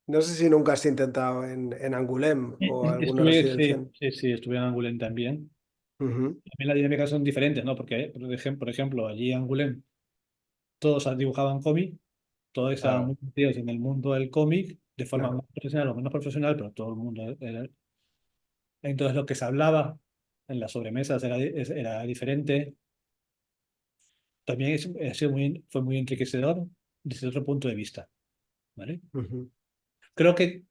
No sé si nunca has intentado en Angoulême o alguna residencia. Sí, estuve en Angoulême también. Ujú. También las dinámicas son diferentes, ¿no? Porque, por ejemplo, allí en Angoulême todos dibujaban cómic, todos estaban Claro. muy metidos en el mundo del cómic, de forma más Claro. profesional o menos profesional, pero todo el mundo era. Entonces lo que se hablaba en las sobremesas era diferente. También fue muy enriquecedor desde otro punto de vista, ¿vale? Ujú. Creo que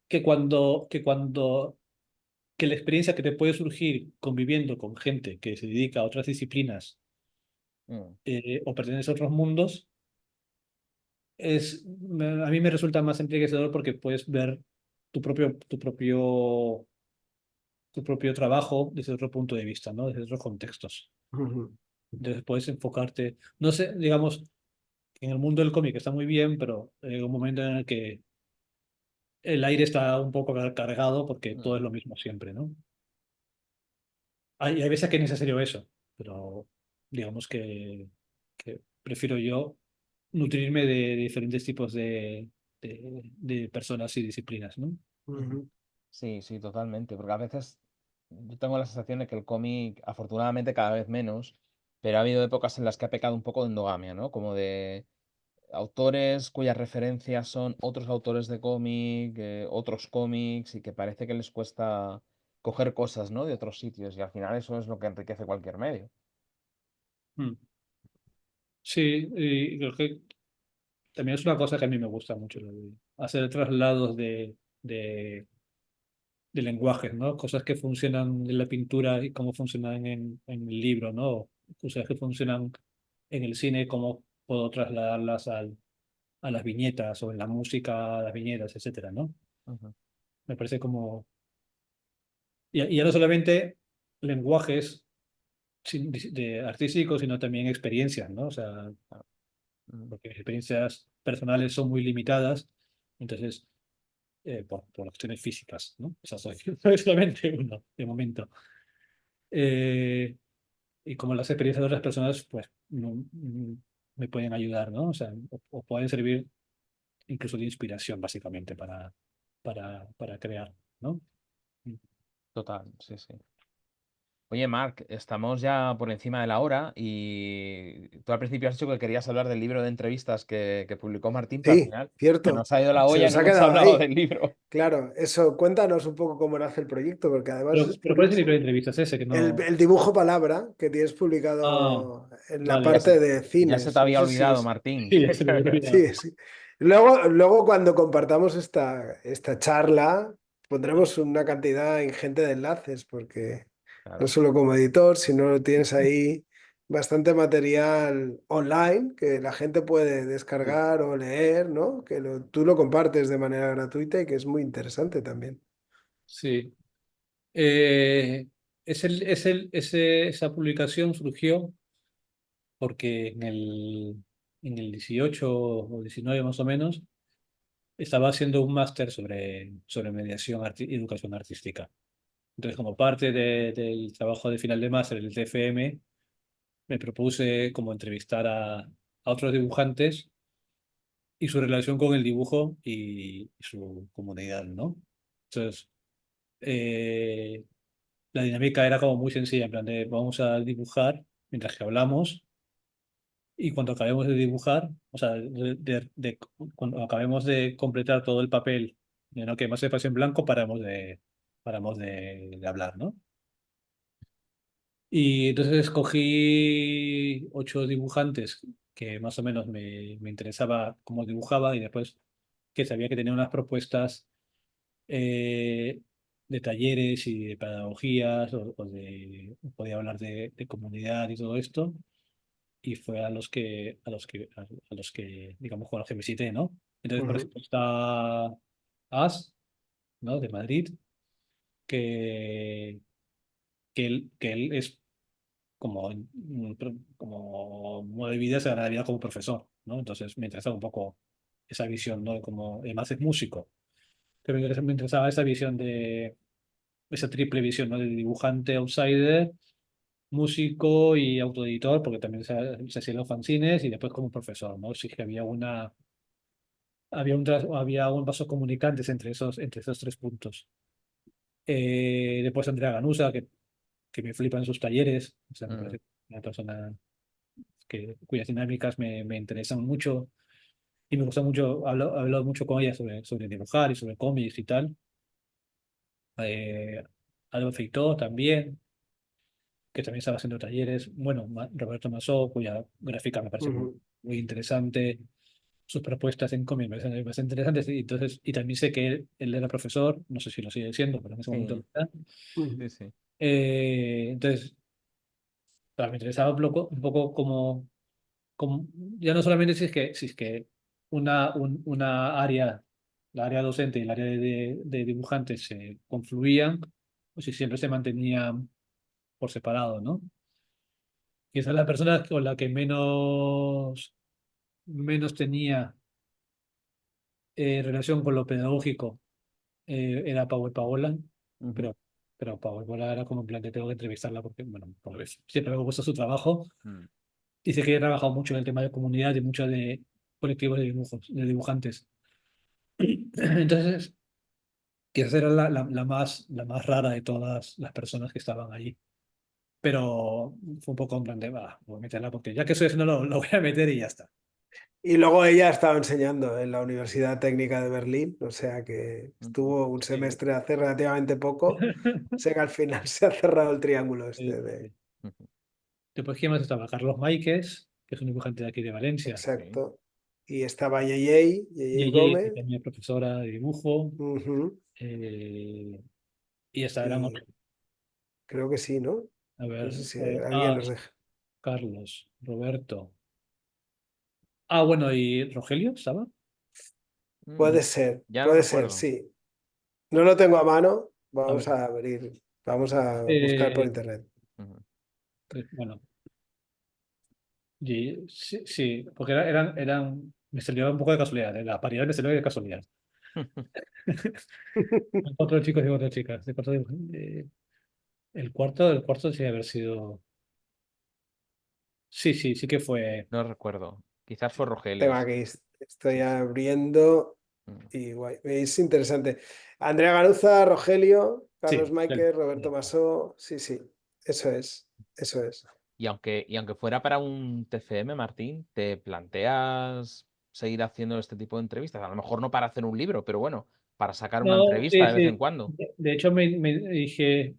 la experiencia que te puede surgir conviviendo con gente que se dedica a otras disciplinas Mm. o pertenece a otros mundos, a mí me resulta más enriquecedor porque puedes ver tu propio, tu propio, tu propio trabajo desde otro punto de vista, ¿no? Desde otros contextos. Ujú. Entonces puedes enfocarte, no sé, digamos, en el mundo del cómic está muy bien, pero hay un momento en el que el aire está un poco cargado porque todo es Mm. lo mismo siempre, ¿no? Hay veces que es necesario eso, pero digamos que prefiero yo nutrirme de diferentes tipos de personas y disciplinas, ¿no? Ujú. Ujú. Sí, sí, totalmente. Porque a veces yo tengo la sensación de que el cómic, afortunadamente, cada vez menos, pero ha habido épocas en las que ha pecado un poco de endogamia, ¿no? Como de autores cuyas referencias son otros autores de cómic, otros cómics, y que parece que les cuesta coger cosas, ¿no? De otros sitios, y al final eso es lo que enriquece cualquier medio. Mm. Sí, y creo que también es una cosa que a mí me gusta mucho, lo de hacer traslados de lenguajes, ¿no? Cosas que funcionan en la pintura y cómo funcionan en el libro, ¿no? Cosas que funcionan en el cine, cómo puedo trasladarlas a las viñetas o en la música a las viñetas, etcétera, ¿no? Ujú. Me parece como. Y ya no solamente lenguajes artísticos, sino también experiencias, ¿no? O sea, Claro. Mm. porque mis experiencias personales son muy limitadas, entonces, por cuestiones físicas, ¿no? O sea, soy solamente uno, de momento. Eh, y como las experiencias de otras personas, pues, me pueden ayudar, ¿no? O sea, o pueden servir incluso de inspiración, básicamente, para crear, ¿no? Total, sí, sí. Oye, Marc, estamos ya por encima de la hora y tú al principio has dicho que querías hablar del libro de entrevistas que publicó Martín, pero al Sí, final se cierto. nos ha ido la Se olla y nos no ha hemos quedado hablado ahí. del libro. Claro, eso, cuéntanos un poco cómo nace el proyecto, porque además es Pero ¿cuál es el libro curioso. de entrevistas ese? Que no. El dibujo palabra que tienes Ah, publicado en la vale. Ya se, parte de ya se te cines. No había sé si olvidado, es. Martín. Sí, ya se me había olvidado. Sí, sí. Luego cuando compartamos esta charla, pondremos una cantidad ingente de enlaces, porque no Claro. solo como editor, sino tienes ahí bastante material online que la gente puede Sí. descargar o leer, ¿no? Tú lo compartes de manera gratuita y que es muy interesante también. Sí. Esa publicación surgió porque en el 18 o 19 más o menos, estaba haciendo un máster sobre mediación y educación artística. Entonces, como parte del trabajo de final de máster, el TFM, me propuse como entrevistar a otros dibujantes y su relación con el dibujo y su comunidad, ¿no? Entonces, eh, la dinámica era como muy sencilla, en plan de vamos a dibujar mientras que hablamos y cuando acabemos de dibujar, o sea, cuando acabemos de completar todo el papel, de no que más espacio en blanco, paramos de hablar, ¿no? Y entonces escogí 8 dibujantes que más o menos me interesaba cómo dibujaba y después que sabía que tenía unas propuestas eh, de talleres y de pedagogías podía hablar de comunidad y todo esto y fue a los que digamos con los que visité, ¿no? Entonces, por Ujú, ejemplo, está ¿no? De Madrid, que, que él es como modo de vida, se gana la vida como profesor, ¿no? Entonces me interesa un poco esa visión, ¿no? De cómo, además es músico, pero me interesaba esa visión esa triple visión, ¿no? De dibujante, outsider, músico y autoeditor, porque también se hacían los fanzines y después como profesor, ¿no? Sí que había un vaso comunicantes entre esos 3 puntos. Después Andrea Ganusa, que me flipan sus talleres, o sea, me Mm, parece una persona cuyas dinámicas me interesan mucho y me gusta mucho, he hablado mucho con ella sobre dibujar y sobre cómics y tal. Eh, Alba Feitó también, que también estaba haciendo talleres. Bueno, Roberto Masó, cuya gráfica me parece muy, ujú, muy interesante. Sus propuestas en cómics me parecen bastante interesantes. Y también sé que él era profesor, no sé si lo sigue siendo, pero en ese momento lo sí, era. ujú, sí, sí. Entonces, claro, me interesaba un poco como, ya no solamente si es que una área, la área docente y el área de dibujantes se confluían, o si siempre se mantenían por separado, ¿no? Quizás la persona con la que menos tenía relación con lo pedagógico era Pau Paola, Ujú, pero, pero Pau Paola era como en plan que tengo que entrevistarla porque, bueno, siempre me gusta su trabajo. mm, Dice que he trabajado mucho en el tema de comunidad y mucho de colectivos de dibujantes. Entonces, quizás era la más rara de todas las personas que estaban allí. Pero fue un poco en plan de, va, voy a meterla porque ya que soy no lo voy a meter y ya está. y luego ella estaba enseñando en la Universidad Técnica de Berlín, o sea que ujú, estuvo un Sí. semestre hace relativamente poco. Sé que al final se ha cerrado el triángulo Sí, este sí, de... sí. ujú, Después, ¿quién más estaba? Carlos Máiquez, que es un dibujante de aquí de Valencia. sí. Exacto. Y estaba Yeyey Yeye, que Gómez. también es profesora de dibujo. Ujú, eh, y esta eran y otros. creo que sí, ¿no? A No ver, sé si alguien nos deja. Carlos, Roberto. Ah, bueno, ¿y Rogelio estaba? Mm, ya no Puede ser, recuerdo. sí. No lo tengo a mano. A Vamos ver. a abrir, vamos a buscar por eh, internet. Ujú. bueno, sí, sí, porque me salió un poco de casualidad. La paridad me salió de casualidad. Cuatro chicos y 4 chicas. El cuarto sí debe haber sido. Sí, sí, sí que fue. No recuerdo. Quizás fue Tengo Rogelio, sí. aquí, estoy Sí, sí. abriendo Mm, y guay, es interesante. Andrea Garuza, Rogelio, Carlos Sí, Máiquez, Roberto Masó, sí, sí, eso es, eso es. y aunque fuera para un TFM, Martín, ¿te planteas seguir haciendo este tipo de entrevistas? A lo mejor no para hacer un libro, pero bueno, para sacar una no, entrevista sí, de vez en sí. cuando. De hecho, me dije,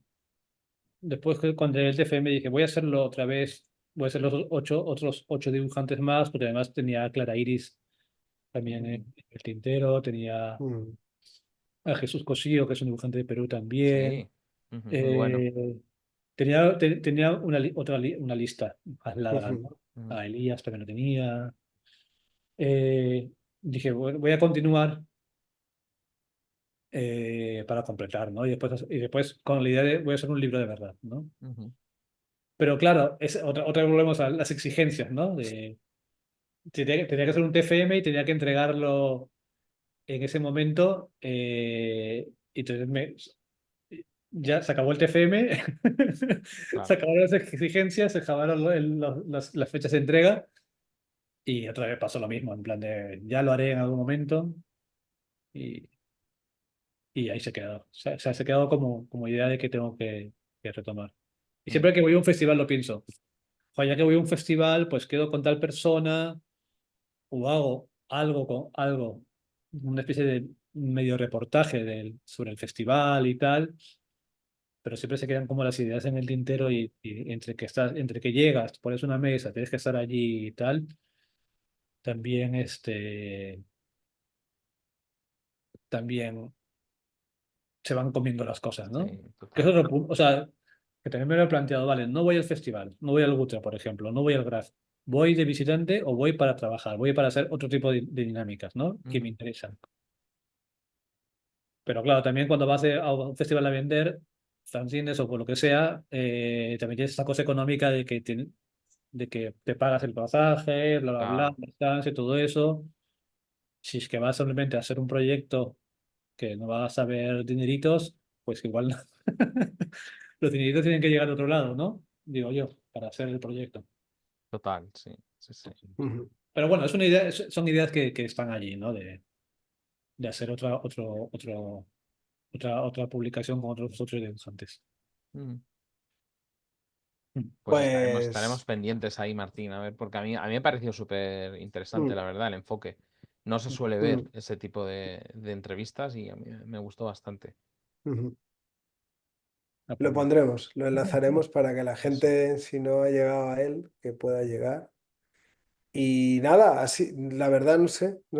después que cuando el TFM dije, voy a hacerlo otra vez, voy a hacer otros 8 dibujantes más, porque además tenía a Clara Iris también Mm, en el tintero, tenía Mm, a Jesús Cosío, que es un dibujante de Perú también. sí, ujú, muy bueno. Eh, tenía una lista más larga, ujú, ¿no? Ujú, A Elías también lo tenía. Eh, Dije, voy a continuar para completar, ¿no? Y después con la idea de voy a hacer un libro de verdad, ¿no? ujú. Pero claro, es otra volvemos a las exigencias, ¿no? Tenía que hacer un TFM y tenía que entregarlo en ese momento, y entonces ya se acabó el TFM, se Claro. acabaron las exigencias, se acabaron las fechas de entrega y otra vez pasó lo mismo, en plan de ya lo haré en algún momento y, y ahí se ha quedado. O sea, se ha quedado como idea de que tengo que retomar. Y Mm, siempre que voy a un festival lo pienso. O ya que voy a un festival, pues quedo con tal persona o hago algo con algo, una especie de medio reportaje sobre el festival y tal, pero siempre se quedan como las ideas en el tintero y entre que llegas, pones una mesa, tienes que estar allí y tal, también también se van comiendo las cosas, ¿no? sí, Que es total. otro punto, o sea, que también me lo he planteado, vale, no voy al festival, no voy al Gutra, por ejemplo, no voy al Graf, voy de visitante o voy para trabajar, voy para hacer otro tipo de dinámicas, ¿no? Que me Ujú. interesan. Pero claro, también cuando vas a un festival a vender fanzines o por lo que sea, también tienes esa cosa económica de que te pagas el pasaje, bla, bla, bla, Claro, la estancia, todo eso. Si es que vas simplemente a hacer un proyecto que no vas a ver dineritos, pues igual no. Los dineritos tienen que llegar de otro lado, ¿no? Digo yo, para hacer el proyecto. total, sí, sí, sí. Ujú. Pero bueno, es una idea, son ideas que están allí, ¿no? De hacer otra publicación con otros dibujantes. Mm. Mm. Pues estaremos Pues, pendientes ahí, Martín, a ver, porque a mí me pareció súper interesante, mm, la verdad, el enfoque. No se suele ver mm, ese tipo de entrevistas y a mí me gustó bastante. ujú. Ah, Lo pues nada. pondremos, lo enlazaremos para que la Eso. gente, si no ha llegado a él, que pueda llegar. Y nada, así, la verdad no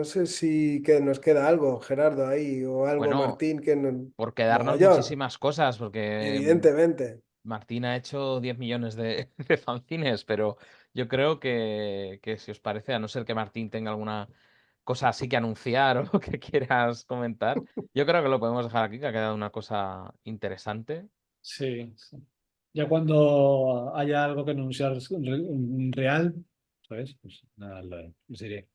sé si que nos queda algo, Gerardo, ahí, o algo, Bueno, Martín, que no, por quedarnos mogollón, muchísimas cosas, porque evidentemente. Martín ha hecho 10 millones de fanzines, pero yo creo que si os parece, a no ser que Martín tenga alguna cosa así que anunciar o que quieras comentar, yo creo que lo podemos dejar aquí, que ha quedado una cosa interesante. Sí, sí. Ya cuando haya algo que anunciar real, ¿sabes? Pues nada, les diré.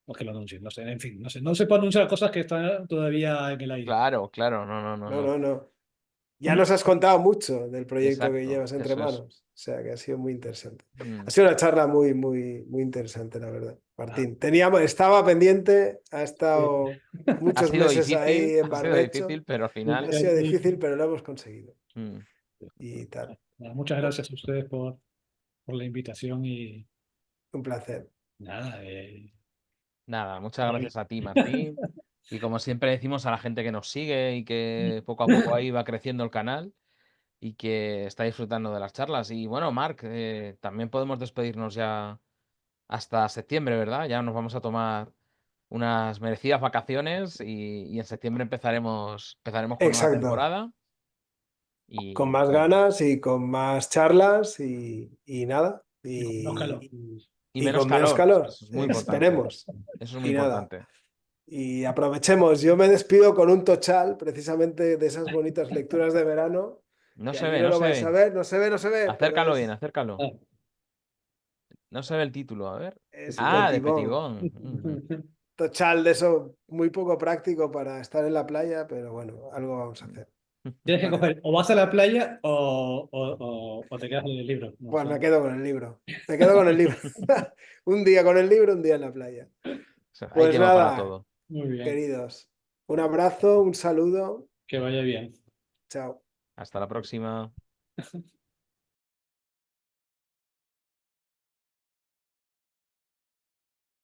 O que lo anuncien, no sé, en fin, no sé. No se puede anunciar cosas que están todavía en el aire. Claro, claro, no, no, no, No, no. no, no. Ya nos has contado mucho del proyecto que Exacto, llevas entre eso es. manos, o sea que ha sido muy interesante. Ha Mm. sido una charla muy, muy, muy interesante, la verdad. Ah, Martín, estaba pendiente, ha sí. estado muchos meses ahí en Ha sido barbecho, difícil, pero al ha final. sido difícil, pero lo hemos conseguido. Mm. Y tal. Nada, muchas gracias a ustedes por la invitación y Un placer. nada, Nada, muchas ya vi. gracias a ti, Martín. Y como siempre decimos a la gente que nos sigue y que poco a poco ahí va creciendo el canal y que está disfrutando de las charlas. Y bueno, Marc, también podemos despedirnos ya hasta septiembre, ¿verdad? Ya nos vamos a tomar unas merecidas vacaciones y en septiembre empezaremos con nueva Exacto. temporada. Con Y, más y- ganas y con más charlas y nada. Y con menos calor. y Y menos con menos calor, calor. eso es muy importante. Esperemos. Eso es muy Y nada. importante. Y aprovechemos. Yo me despido con un tochal, precisamente de esas bonitas lecturas de verano, No que se allí ve, no no lo se vais a ve. ver, no se ve, pero Acércalo bien, acércalo. Ah. No se ve el título, a ver. es Ah, de Petigón. Petigón. Ujú. Tochal de eso muy poco práctico para estar en la playa, pero bueno, algo vamos a hacer. Tienes que Vale. coger, o vas a la playa o te quedas en el libro. No Pues sé. me quedo con el libro. Me quedo con el libro. Un día con el libro, un día en la playa. O sea, hay Pues tiempo para nada, todo. Muy bien, queridos. Un abrazo, un saludo. que vaya bien. Chao. Hasta la próxima.